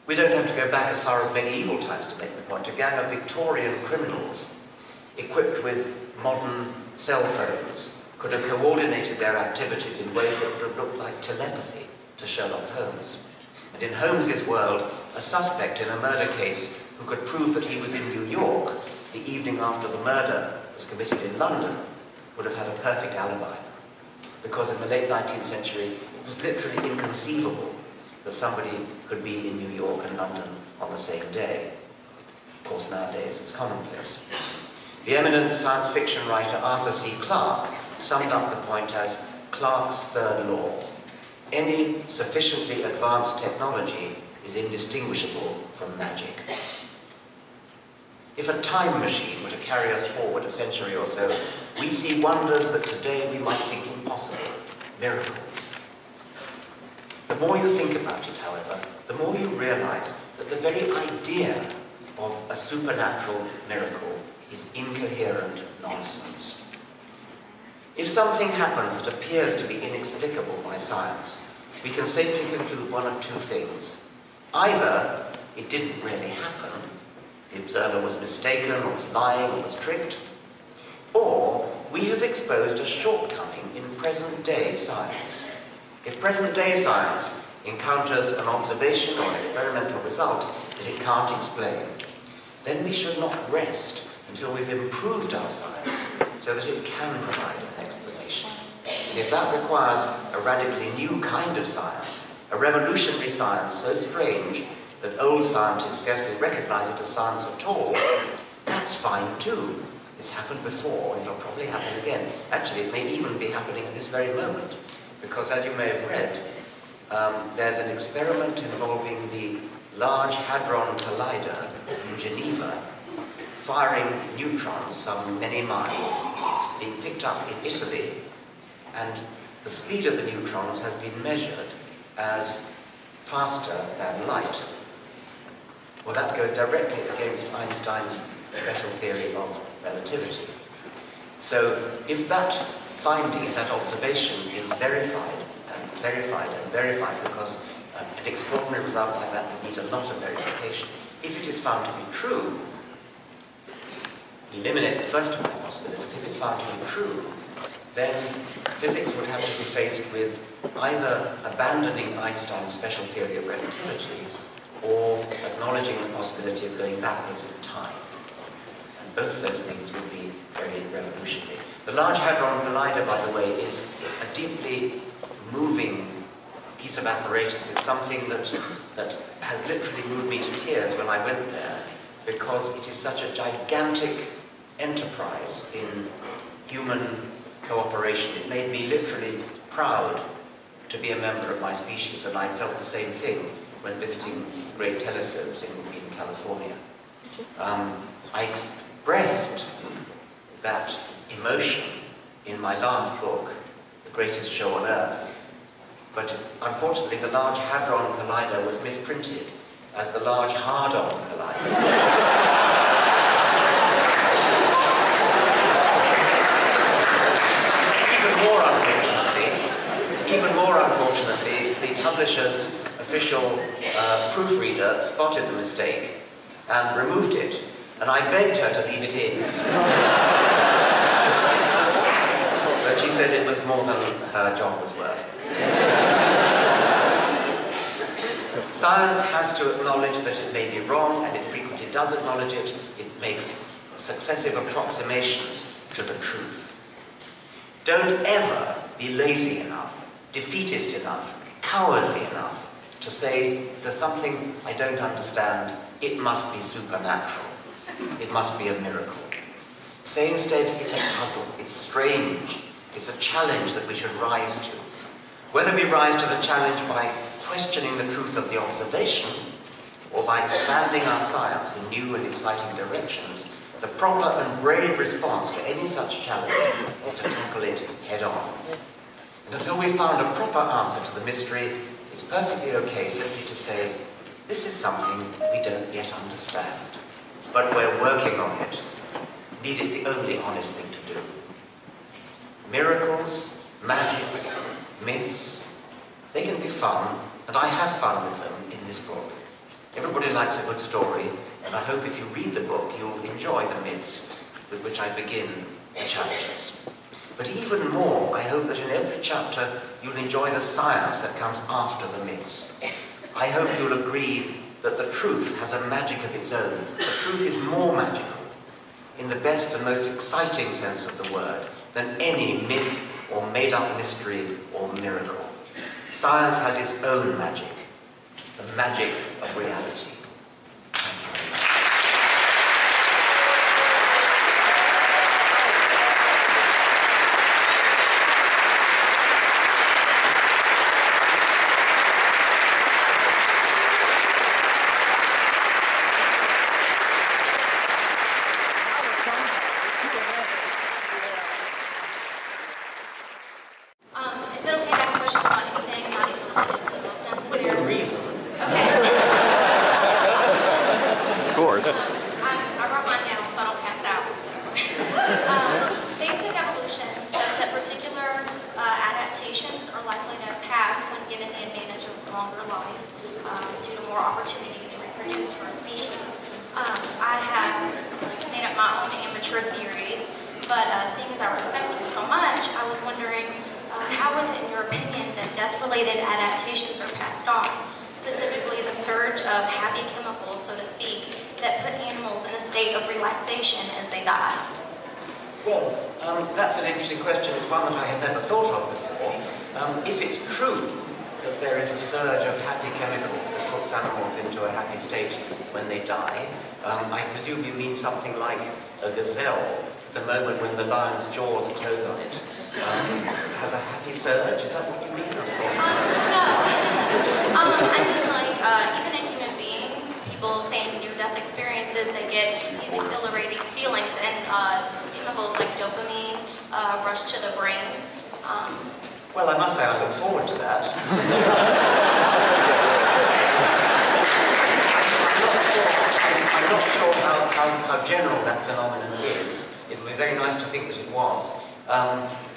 We don't have to go back as far as medieval times to make the point. A gang of Victorian criminals, equipped with modern cell phones, could have coordinated their activities in ways that would have looked like telepathy to Sherlock Holmes. And in Holmes's world, a suspect in a murder case who could prove that he was in New York the evening after the murder was committed in London would have had a perfect alibi. Because in the late 19th century, it was literally inconceivable that somebody could be in New York and London on the same day. Of course, nowadays it's commonplace. The eminent science fiction writer Arthur C. Clarke summed up the point as Clarke's third law. Any sufficiently advanced technology is indistinguishable from magic. If a time machine were to carry us forward a century or so, we'd see wonders that today we might think impossible, miracles. The more you think about it, however, the more you realize that the very idea of a supernatural miracle is incoherent nonsense. If something happens that appears to be inexplicable by science, we can safely conclude one of two things. Either it didn't really happen, the observer was mistaken, or was lying, or was tricked, or we have exposed a shortcoming in present-day science. If present-day science encounters an observation or an experimental result that it can't explain, then we should not rest until we've improved our science so that it can provide an explanation. And if that requires a radically new kind of science, a revolutionary science so strange that old scientists scarcely recognize it as science at all, that's fine too. It's happened before, and it'll probably happen again. Actually, it may even be happening at this very moment, because as you may have read, there's an experiment involving the Large Hadron Collider in Geneva, firing neutrons some many miles, being picked up in Italy, and the speed of the neutrons has been measured as faster than light. Well, that goes directly against Einstein's special theory of relativity. So if that finding, if that observation is verified, because an extraordinary result like that would need a lot of verification, if it is found to be true, eliminate the first of the possibilities. If it's found to be true, then physics would have to be faced with either abandoning Einstein's special theory of relativity or acknowledging the possibility of going backwards in time. And both those things would be very revolutionary. The Large Hadron Collider, by the way, is a deeply moving piece of apparatus. It's something that has literally moved me to tears when I went there, because it is such a gigantic enterprise in human cooperation. It made me literally proud to be a member of my species, and I felt the same thing when visiting great telescopes in California. I expressed that emotion in my last book, The Greatest Show on Earth, but unfortunately the Large Hadron Collider was misprinted as the Large Hard-On Collider. Even more unfortunately, the publisher's official proofreader spotted the mistake and removed it, and I begged her to leave it in. But she said it was more than her job was worth. Science has to acknowledge that it may be wrong, and it frequently does acknowledge it. It makes successive approximations to the truth. Don't ever be lazy enough, defeatist enough, cowardly enough to say, if there's something I don't understand, it must be supernatural. It must be a miracle. Say instead, it's a puzzle, it's strange, it's a challenge that we should rise to. Whether we rise to the challenge by questioning the truth of the observation, or by expanding our science in new and exciting directions, the proper and brave response to any such challenge is to tackle it head on. And until we've found a proper answer to the mystery, it's perfectly okay simply to say, this is something we don't yet understand, but we're working on it. Indeed, it's the only honest thing to do. Miracles, magic, myths, they can be fun, and I have fun with them in this book. Everybody likes a good story, and I hope if you read the book, you'll enjoy the myths with which I begin the chapters. But even more, I hope that in every chapter you'll enjoy the science that comes after the myths. I hope you'll agree that the truth has a magic of its own. The truth is more magical, in the best and most exciting sense of the word, than any myth or made-up mystery or miracle. Science has its own magic, the magic of reality. Seeing as I respect you so much, I was wondering, how is it, in your opinion, that death-related unrelated adaptations are passed on, specifically the surge of happy chemicals, so to speak, that put animals in a state of relaxation as they die? Well, that's an interesting question. It's one that I had never thought of before. If it's true that there is a surge of happy chemicals that puts animals into a happy state when they die, I presume you mean something like a gazelle, the moment when the lion's jaws close on it, has a happy surge. Is that what you mean? No. I mean, like, even in human beings, people saying near-death experiences, they get these exhilarating feelings, and chemicals like dopamine rush to the brain. Well, I must say I look forward to that. I'm not sure how general that phenomenon is. It would be very nice to think that it was.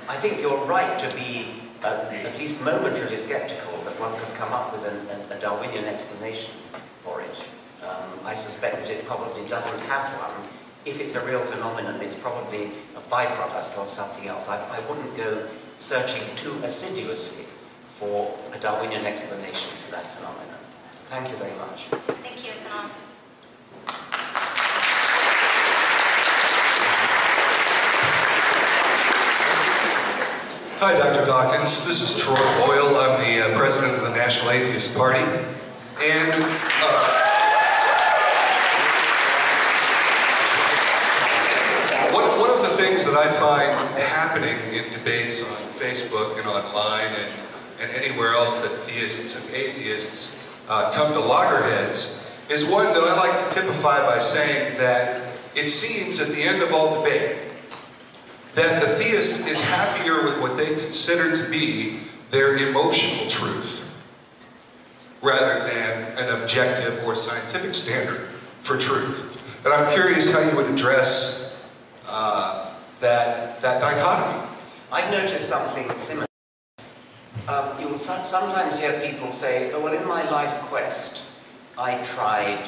I think you're right to be at least momentarily skeptical that one could come up with a Darwinian explanation for it. I suspect that it probably doesn't have one. If it's a real phenomenon, it's probably a byproduct of something else. I wouldn't go searching too assiduously for a Darwinian explanation for that phenomenon. Thank you very much. Thank you, it's an honor. Hi, Dr. Dawkins. This is Troy Boyle. I'm the president of the National Atheist Party. And one of the things that I find happening in debates on Facebook and online and anywhere else that theists and atheists come to loggerheads is one that I like to typify by saying that it seems at the end of all debate that the theist is happier with what they consider to be their emotional truth rather than an objective or scientific standard for truth. And I'm curious how you would address that dichotomy. I've noticed something similar. You'll sometimes hear people say, oh, well, in my life quest, I tried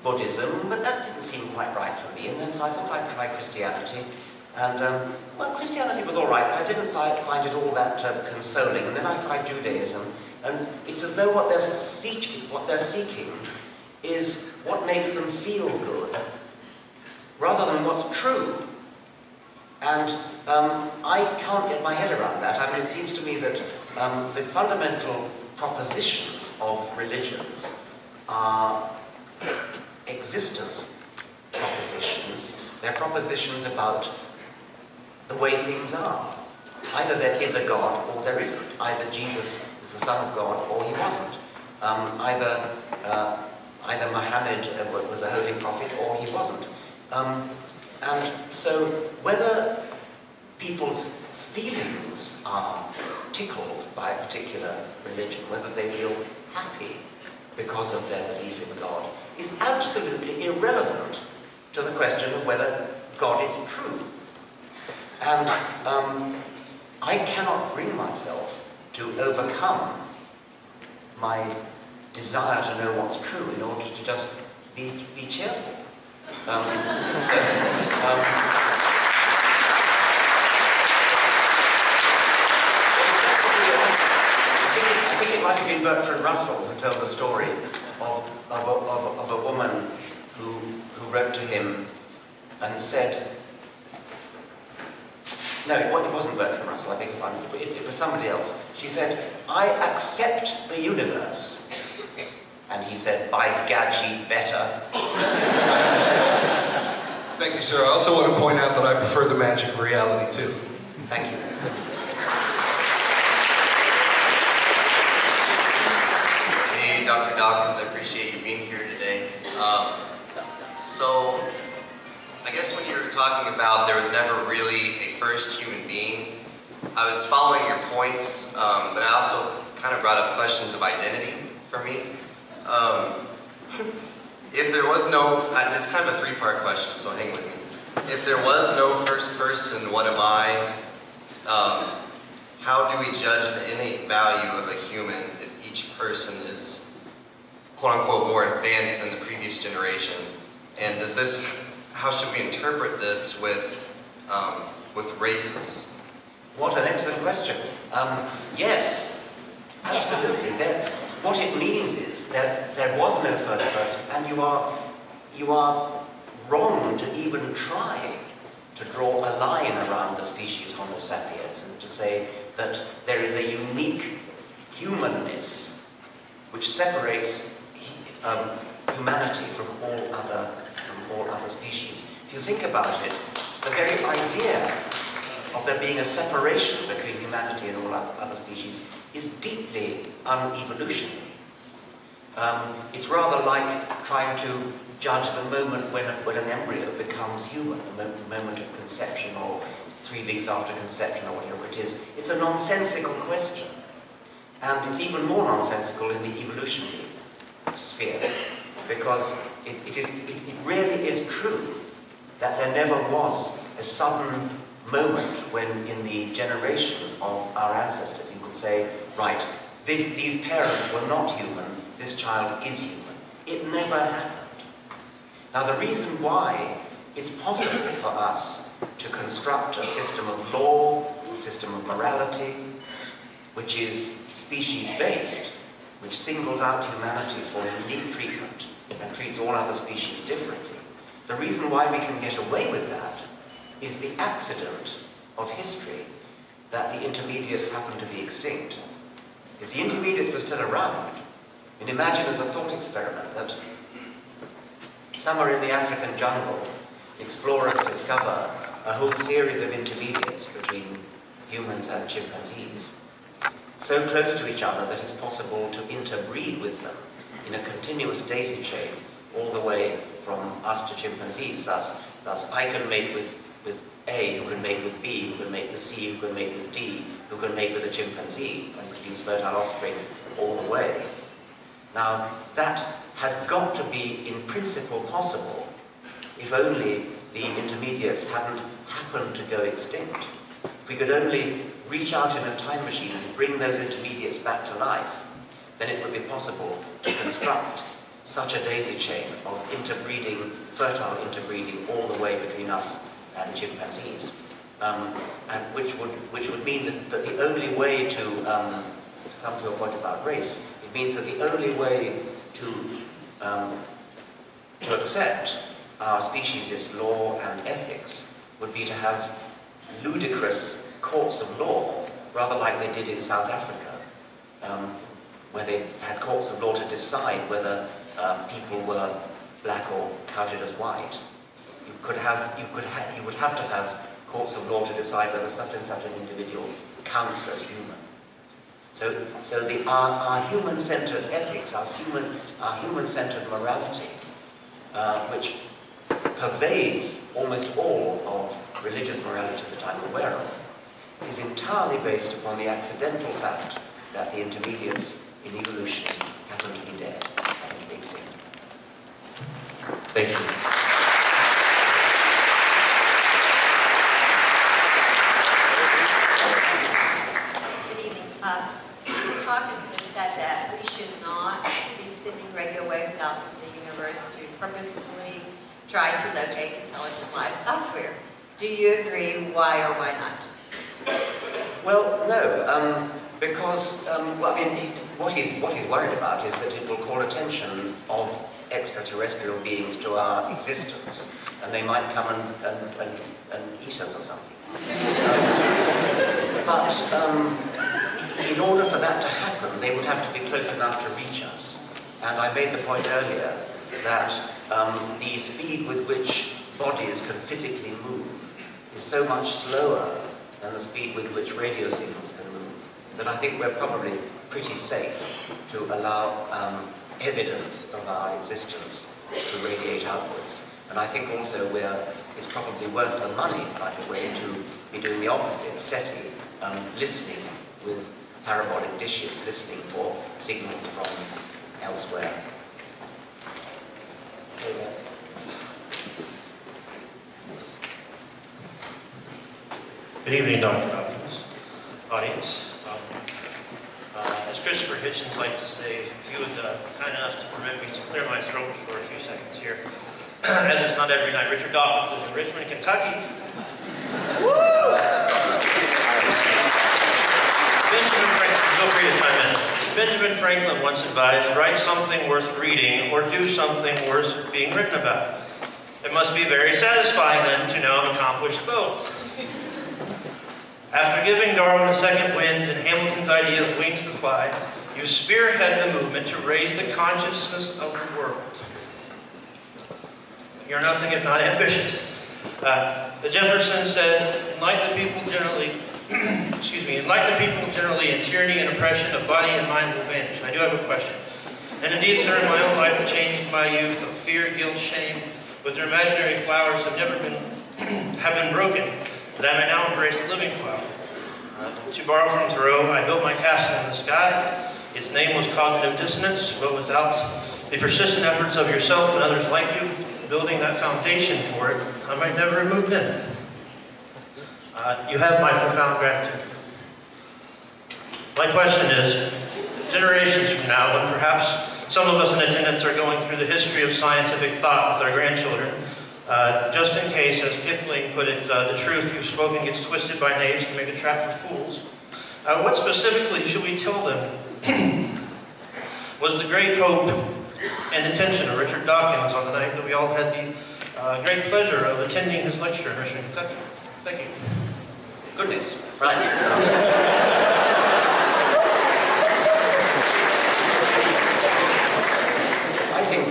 Buddhism, but that didn't seem quite right for me, and then so I thought I'd try Christianity. And, well, Christianity was all right, but I didn't find it all that consoling. And then I tried Judaism, and it's as though what they're seeking is what makes them feel good, rather than what's true. And I can't get my head around that. I mean, it seems to me that the fundamental propositions of religions are existence propositions. They're propositions about the way things are. Either there is a God or there isn't. Either Jesus is the Son of God or he wasn't. Either Muhammad was a holy prophet or he wasn't. And so whether people's feelings are tickled by a particular religion, whether they feel happy because of their belief in God, is absolutely irrelevant to the question of whether God is true. And I cannot bring myself to overcome my desire to know what's true in order to just be cheerful. I think it might have been Bertrand Russell who told the story of a woman who wrote to him and said, no, it wasn't Bertrand Russell, I beg your pardon, it was somebody else. She said, I accept the universe. And he said, by gad, she'd better. Thank you, sir. I also want to point out that I prefer the magic of reality, too. Thank you. Hey, Dr. Dawkins, I appreciate you being here today. So, I guess when you were talking about there was never really a first human being, I was following your points, but I also kind of brought up questions of identity for me. If there was no, it's kind of a three-part question, so hang with me. If there was no first person, what am I? How do we judge the innate value of a human if each person is, quote-unquote, more advanced than the previous generation? And does this, how should we interpret this with races? What an excellent question. Yes, Absolutely. What it means is that there was no first person, and you are wrong to even try to draw a line around the species Homo sapiens and to say that there is a unique humanness which separates humanity from all other species. If you think about it, the very idea of there being a separation between humanity and all other species is deeply unevolutionary. It's rather like trying to judge the moment when an embryo becomes human, the moment of conception or 3 weeks after conception or whatever it is. It's a nonsensical question. And it's even more nonsensical in the evolutionary sphere, because it really is true that there never was a sudden moment when in the generation of our ancestors you could say, right, these parents were not human, this child is human. It never happened. Now the reason why it's possible for us to construct a system of law, a system of morality, which is species-based, which singles out humanity for unique treatment and treats all other species differently. The reason why we can get away with that is the accident of history that the intermediates happen to be extinct. If the intermediates were still around, and imagine as a thought experiment that somewhere in the African jungle, explorers discover a whole series of intermediates between humans and chimpanzees, so close to each other that it's possible to interbreed with them in a continuous daisy chain all the way from us to chimpanzees. Thus I can mate with A, who can mate with B, who can mate with C, who can mate with D, who can mate with a chimpanzee and produce fertile offspring all the way. Now, that has got to be, in principle, possible if only the intermediates hadn't happened to go extinct. If we could only reach out in a time machine and bring those intermediates back to life, then it would be possible to construct such a daisy chain of interbreeding, fertile interbreeding, all the way between us and chimpanzees, and which would mean that the only way to come to a point about race, it means that the only way to accept our species' law and ethics would be to have ludicrous courts of law, rather like they did in South Africa, where they had courts of law to decide whether people were black or counted as white. You would have to have courts of law to decide whether such and such an individual counts as human. So our human-centered ethics, our human-centered morality, which pervades almost all of religious morality that I'm aware of, is entirely based upon the accidental fact that the intermediates in evolution happen to be dead, happen to be extinct. Thank you. Dawkins has said that we should not be sending radio waves out into the universe to purposefully try to locate intelligent life elsewhere. Do you agree? Why or why not? Well, no, because what he's worried about is that it will call attention of extraterrestrial beings to our existence, and they might come and eat us or something. But in order for that to happen, they would have to be close enough to reach us. And I made the point earlier that the speed with which bodies can physically move is so much slower than the speed with which radio signals can move that I think we're probably pretty safe to allow evidence of our existence to radiate outwards. And I think also it's probably worth the money, by the way, to be doing the opposite, SETI, listening with parabolic dishes, listening for signals from elsewhere. Good evening, Dr. Dawkins, audience. As Christopher Hitchens likes to say, if you would kind enough to permit me to clear my throat for a few seconds here. As it's not every night, Richard Dawkins is in Richmond, Kentucky. Woo! Feel free to chime in. Benjamin Franklin once advised, write something worth reading or do something worth being written about. It must be very satisfying then to now have accomplished both. After giving Darwin a second wind and Hamilton's idea of wings to fly, you spearhead the movement to raise the consciousness of the world. You're nothing if not ambitious. The Jefferson said, enlighten the people generally, enlighten the people generally, and tyranny and oppression of body and mind will vanish. I do have a question. And indeed, sir, in my own life, the change in my youth of fear, guilt, shame, with their imaginary flowers have never been, have been broken, that I may now embrace the living flower. To borrow from Thoreau, I built my castle in the sky. Its name was cognitive dissonance, but without the persistent efforts of yourself and others like you, building that foundation for it, I might never have moved in. You have my profound gratitude. My question is, generations from now, when perhaps some of us in attendance are going through the history of scientific thought with our grandchildren, just in case, as Kipling put it, the truth you've spoken gets twisted by knaves to make a trap for fools, what specifically should we tell them was the great hope and intention of Richard Dawkins on the night that we all had the great pleasure of attending his lecture in Richmond, Kentucky? Thank you. Goodness, right. I think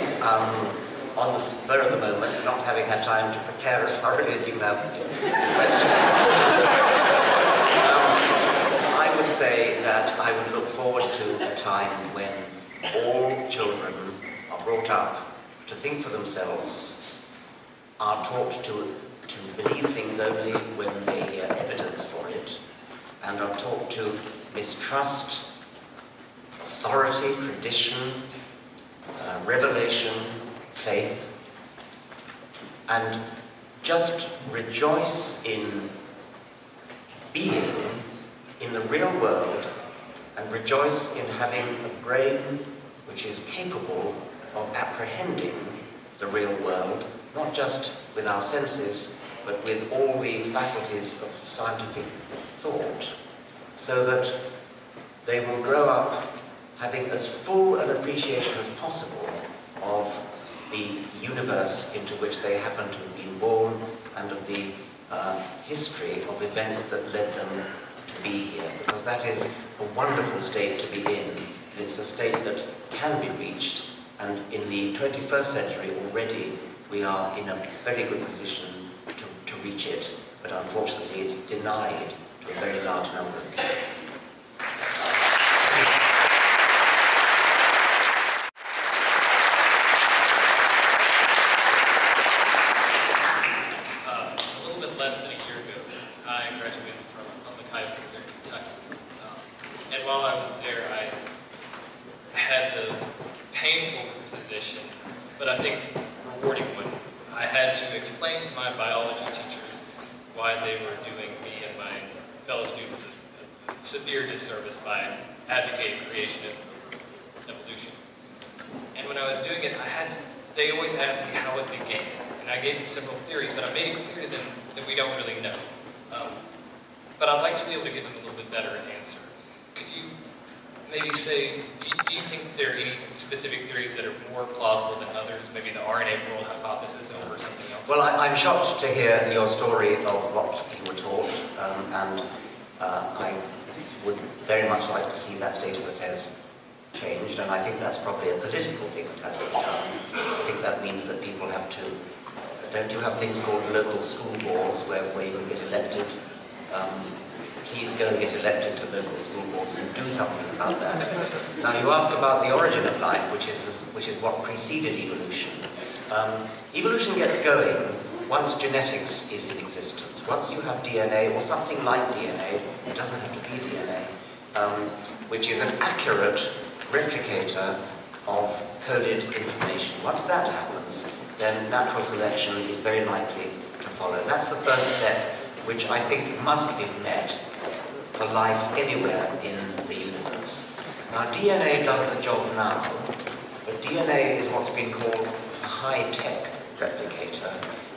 on the spur of the moment, not having had time to prepare as thoroughly as you have with your question, I would say that I would look forward to a time when all children are brought up to think for themselves, are taught to believe things only when they hear evidence for it, and are taught to mistrust authority, tradition, revelation, faith, and just rejoice in being in the real world, and rejoice in having a brain which is capable of apprehending the real world, not just with our senses, but with all the faculties of scientific thought, so that they will grow up having as full an appreciation as possible of the universe into which they happen to have been born, and of the history of events that led them to be here, because that is a wonderful state to be in. It's a state that can be reached, and in the 21st century already we are in a very good position to reach it, but unfortunately it's denied to a very large number of people. A little bit less than a year ago, I graduated from a public high school here in Kentucky. And while I was there, I had the painful position, but I think rewarding one. I had to explain to my biology teachers why they were doing me and my fellow students a severe disservice by advocating creationism over evolution. And when I was doing it, they always asked me how it began. And I gave them several theories, but I made it clear to them that we don't really know. But I'd like to be able to give them a little bit better answer. Could you maybe say, do you think there are any specific theories that are more plausible than others? Maybe the RNA world hypothesis over something else? Well, I'm shocked to hear your story of what you were taught, and I would very much like to see that state of affairs changed, and I think that's probably a political thing that has to be done. I think that means that people have to, don't you have things called local school boards where you can get elected? Please go and get elected to local school boards and do something about that. Now you ask about the origin of life, which is what preceded evolution. Evolution gets going once genetics is in existence. Once you have DNA, or something like DNA, it doesn't have to be DNA, which is an accurate replicator of coded information. Once that happens, then natural selection is very likely to follow. That's the first step, which I think must be met for life anywhere in the universe. Now, DNA does the job now, but DNA is what's been called a high-tech replicator,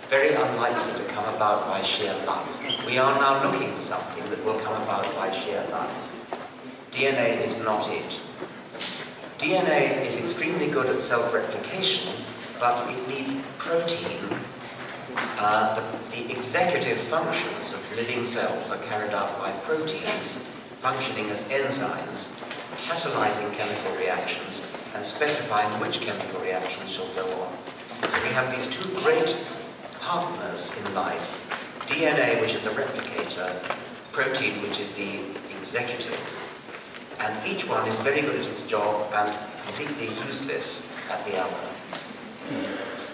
very unlikely to come about by sheer luck. We are now looking for something that will come about by sheer luck. DNA is not it. DNA is extremely good at self-replication, but it needs protein. The executive functions of living cells are carried out by proteins functioning as enzymes, catalyzing chemical reactions and specifying which chemical reactions shall go on. So we have these two great partners in life, DNA, which is the replicator, protein, which is the executive. And each one is very good at its job and completely useless at the other.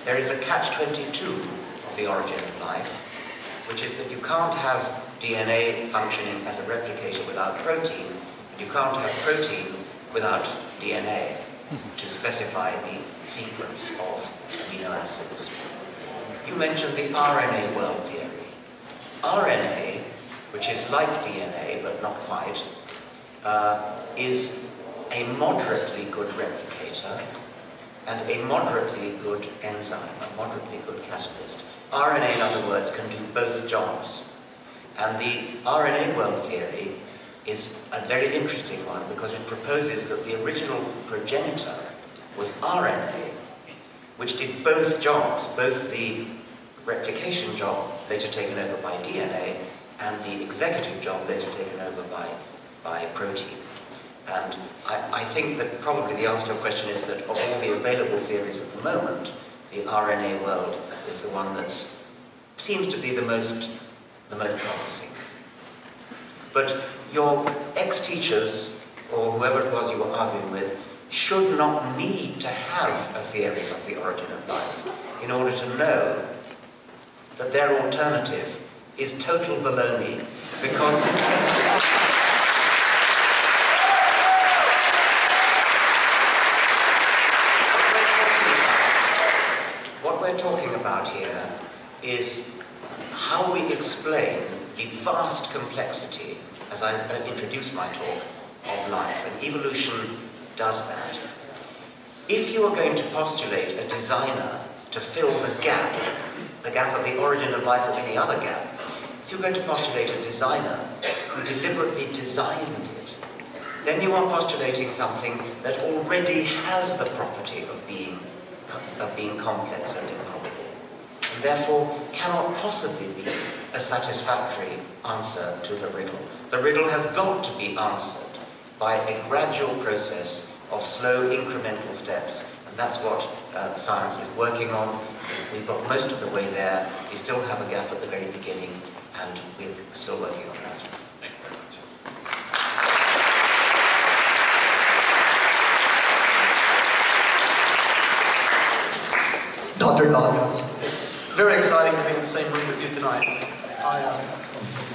There is a catch-22 of the origin of life, which is that you can't have DNA functioning as a replicator without protein, and you can't have protein without DNA to specify the sequence of amino acids. You mentioned the RNA world theory. RNA, which is like DNA but not quite, is a moderately good replicator and a moderately good enzyme, a moderately good catalyst. RNA, in other words, can do both jobs. And the RNA world theory is a very interesting one because it proposes that the original progenitor was RNA, which did both jobs, both the replication job later taken over by DNA and the executive job later taken over by protein. And I think that probably the answer to your question is that of all the available theories at the moment, the RNA world is the one that seems to be the most promising. But your ex-teachers, or whoever it was you were arguing with, should not need to have a theory of the origin of life in order to know that their alternative is total baloney, because what we're talking about here is how we explain the vast complexity, as I introduced my talk, of life, and evolution does that. If you are going to postulate a designer to fill the gap of the origin of life or any other gap, if you're going to postulate a designer who deliberately designed it, then you are postulating something that already has the property of being complex and improbable, and therefore cannot possibly be a satisfactory answer to the riddle. The riddle has got to be answered by a gradual process of slow incremental steps, and that's what science is working on. We've got most of the way there. We still have a gap at the very beginning, and we're still working on that. Thank you very much. Dr. Dawkins, it's very exciting to be in the same room with you tonight.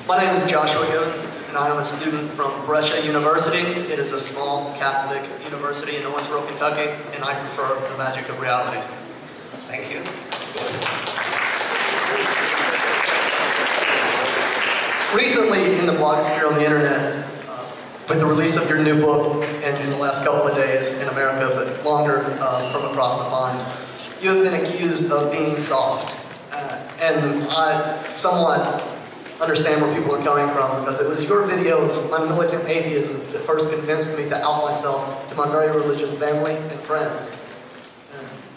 My name is Joshua Gibbons, and I am a student from Brescia University. It is a small Catholic university in Owensboro, Kentucky, and I prefer the magic of reality. Thank you. Recently, in the blogosphere on the internet, with the release of your new book, and in the last couple of days in America, but longer from across the pond, you have been accused of being soft. And I somewhat understand where people are coming from, because it was your videos on militant atheism that first convinced me to out myself to my very religious family and friends.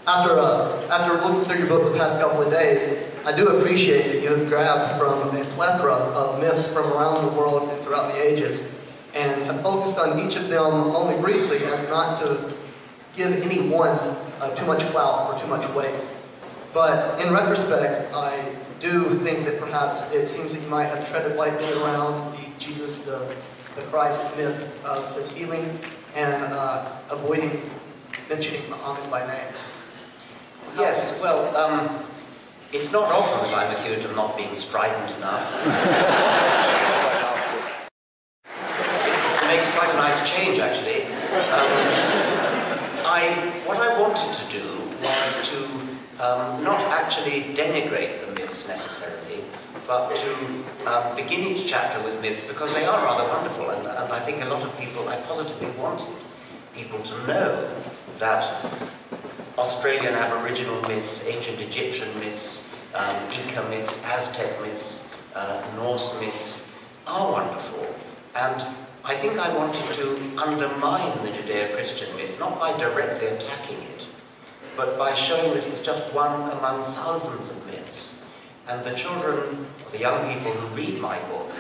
After looking through your book the past couple of days, I do appreciate that you have grabbed from a plethora of myths from around the world and throughout the ages, and have focused on each of them only briefly as not to give any one too much clout or too much weight. But in retrospect, I do think that perhaps it seems that you might have treaded lightly around the Jesus, the Christ myth of his healing, and avoiding mentioning Muhammad by name. Yes, well, it's not often that I'm accused of not being strident enough. It makes quite a nice change, actually. What I wanted to do was to not actually denigrate the myths necessarily, but to begin each chapter with myths, because they are rather wonderful, and I think a lot of people, I positively wanted people to know that Australian Aboriginal myths, ancient Egyptian myths, Inca myths, Aztec myths, Norse myths are wonderful. And I think I wanted to undermine the Judeo-Christian myth, not by directly attacking it, but by showing that it's just one among thousands of myths. And the children, or the young people who read my book,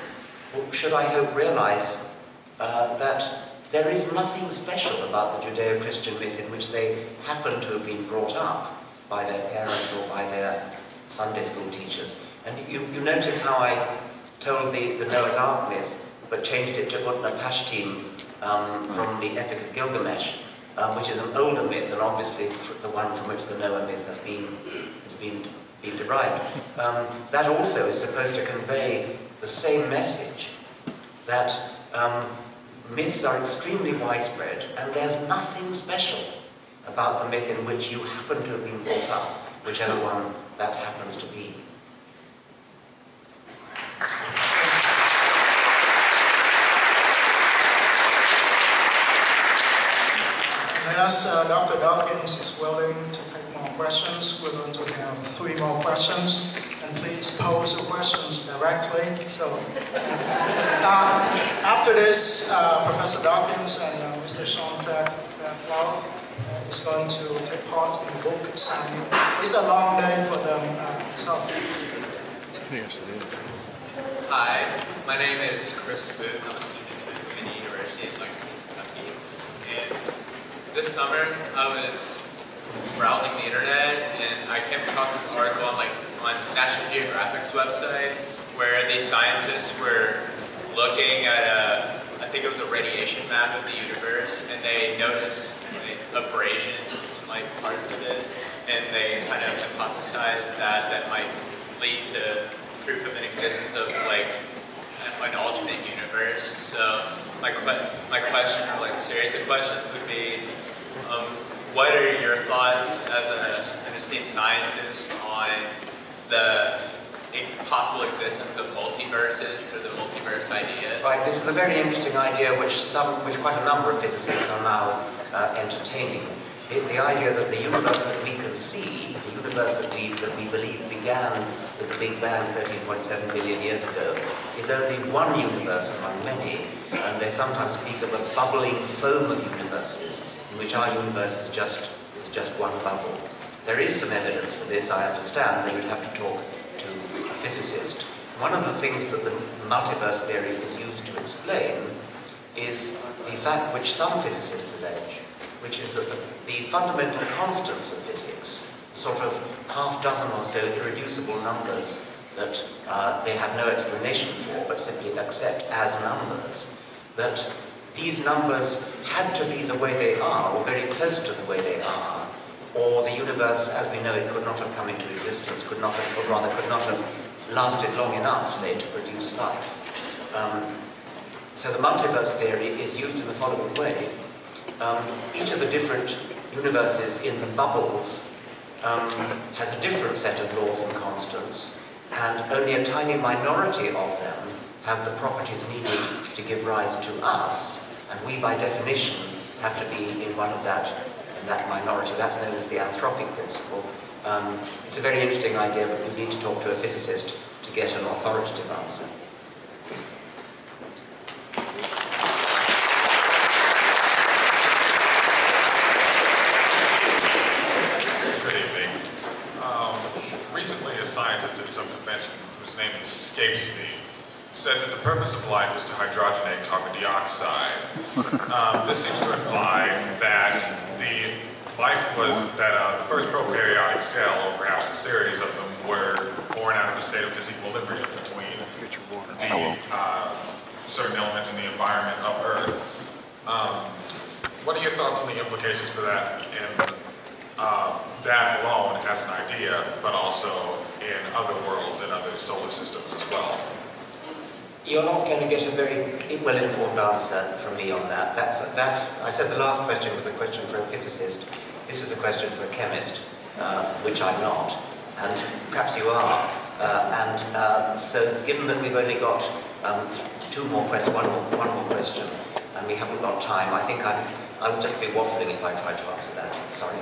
should, I hope, realize that there is nothing special about the Judeo-Christian myth in which they happen to have been brought up by their parents or by their Sunday school teachers. And you notice how I told the Noah's Ark myth, but changed it to Utnapishtim from the Epic of Gilgamesh, which is an older myth, and obviously the one from which the Noah myth has been derived. That also is supposed to convey the same message, that myths are extremely widespread, and there's nothing special about the myth in which you happen to have been brought up, whichever one that happens to be. As Dr. Dawkins is willing to take more questions, we're going to have 3 more questions. And please pose your questions directly. So after this, Professor Dawkins and Mr. Sean Fairclough is going to take part in the book signing. It's a long day for them. Yes, it is. Hi, my name is Chris Booth. I'm a student at Pennsylvania University in Lexington, Kentucky. And this summer, I was browsing the internet, and I came across this article on National Geographic's website, where these scientists were looking at I think it was a radiation map of the universe, and they noticed abrasions in parts of it, and they kind of hypothesized that might lead to proof of an existence of an alternate universe. So my question, or series of questions, would be, what are your thoughts as an esteemed scientist on the possible existence of multiverses, or the multiverse idea? Right, this is a very interesting idea which quite a number of physicists are now entertaining. The idea that the universe that we can see, the universe that we believe began with the Big Bang 13.7 billion years ago, is only one universe among many, and they sometimes speak of a bubbling foam of universes, in which our universe is just one bubble. There is some evidence for this, I understand. They would have to talk to a physicist. One of the things that the multiverse theory is used to explain is the fact which some physicists allege, which is that the fundamental constants of physics, sort of half dozen or so irreducible numbers that they have no explanation for, but simply accept as numbers, that these numbers had to be the way they are, or very close to the way they are, or the universe, as we know it, could not have come into existence, could not have lasted long enough, say, to produce life. So the multiverse theory is used in the following way. Each of the different universes in the bubbles has a different set of laws and constants, and only a tiny minority of them have the properties needed to give rise to us, and we, by definition, have to be in that minority. That's known as the anthropic principle. It's a very interesting idea, but we need to talk to a physicist to get an authoritative answer. Good evening. Recently, a scientist at some convention, whose name escapes me, said that the purpose of life is to hydrogenate carbon dioxide. This seems to imply that the first prokaryotic cell, or perhaps a series of them, were born out of a state of disequilibrium between certain elements in the environment of Earth. What are your thoughts on the implications for that in that alone as an idea, but also in other worlds and other solar systems as well? You're not going to get a very well-informed answer from me on that. I said the last question was a question for a physicist. This is a question for a chemist, which I'm not, and perhaps you are. So given that we've only got one more question, and we haven't got time, I think I would just be waffling if I tried to answer that. Sorry.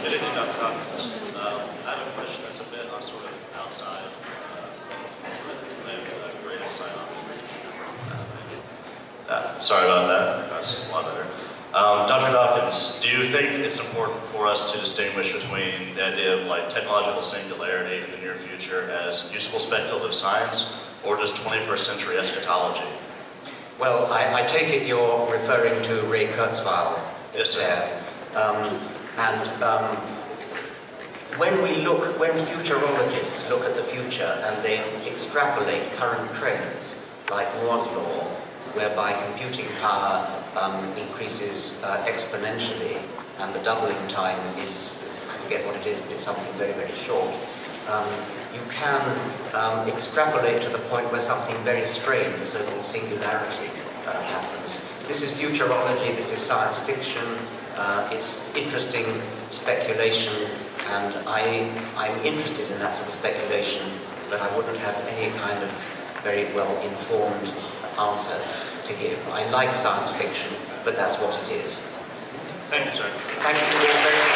Good evening, Dr. Dawkins. I have a Sorry about that. That's a lot better. Dr. Dawkins, do you think it's important for us to distinguish between the idea of like technological singularity in the near future as useful speculative science or just 21st century eschatology? Well, I take it you're referring to Ray Kurzweil. Yes, sir. There. When futurologists look at the future and they extrapolate current trends, like Moore's law, whereby computing power increases exponentially, and the doubling time is, I forget what it is, but it's something very, very short. You can extrapolate to the point where something very strange, the so-called singularity, happens. This is futurology, this is science fiction, it's interesting speculation, and I'm interested in that sort of speculation, but I wouldn't have any kind of very well-informed answer to give. I like science fiction, but that's what it is. Thank you, sir. Thank you.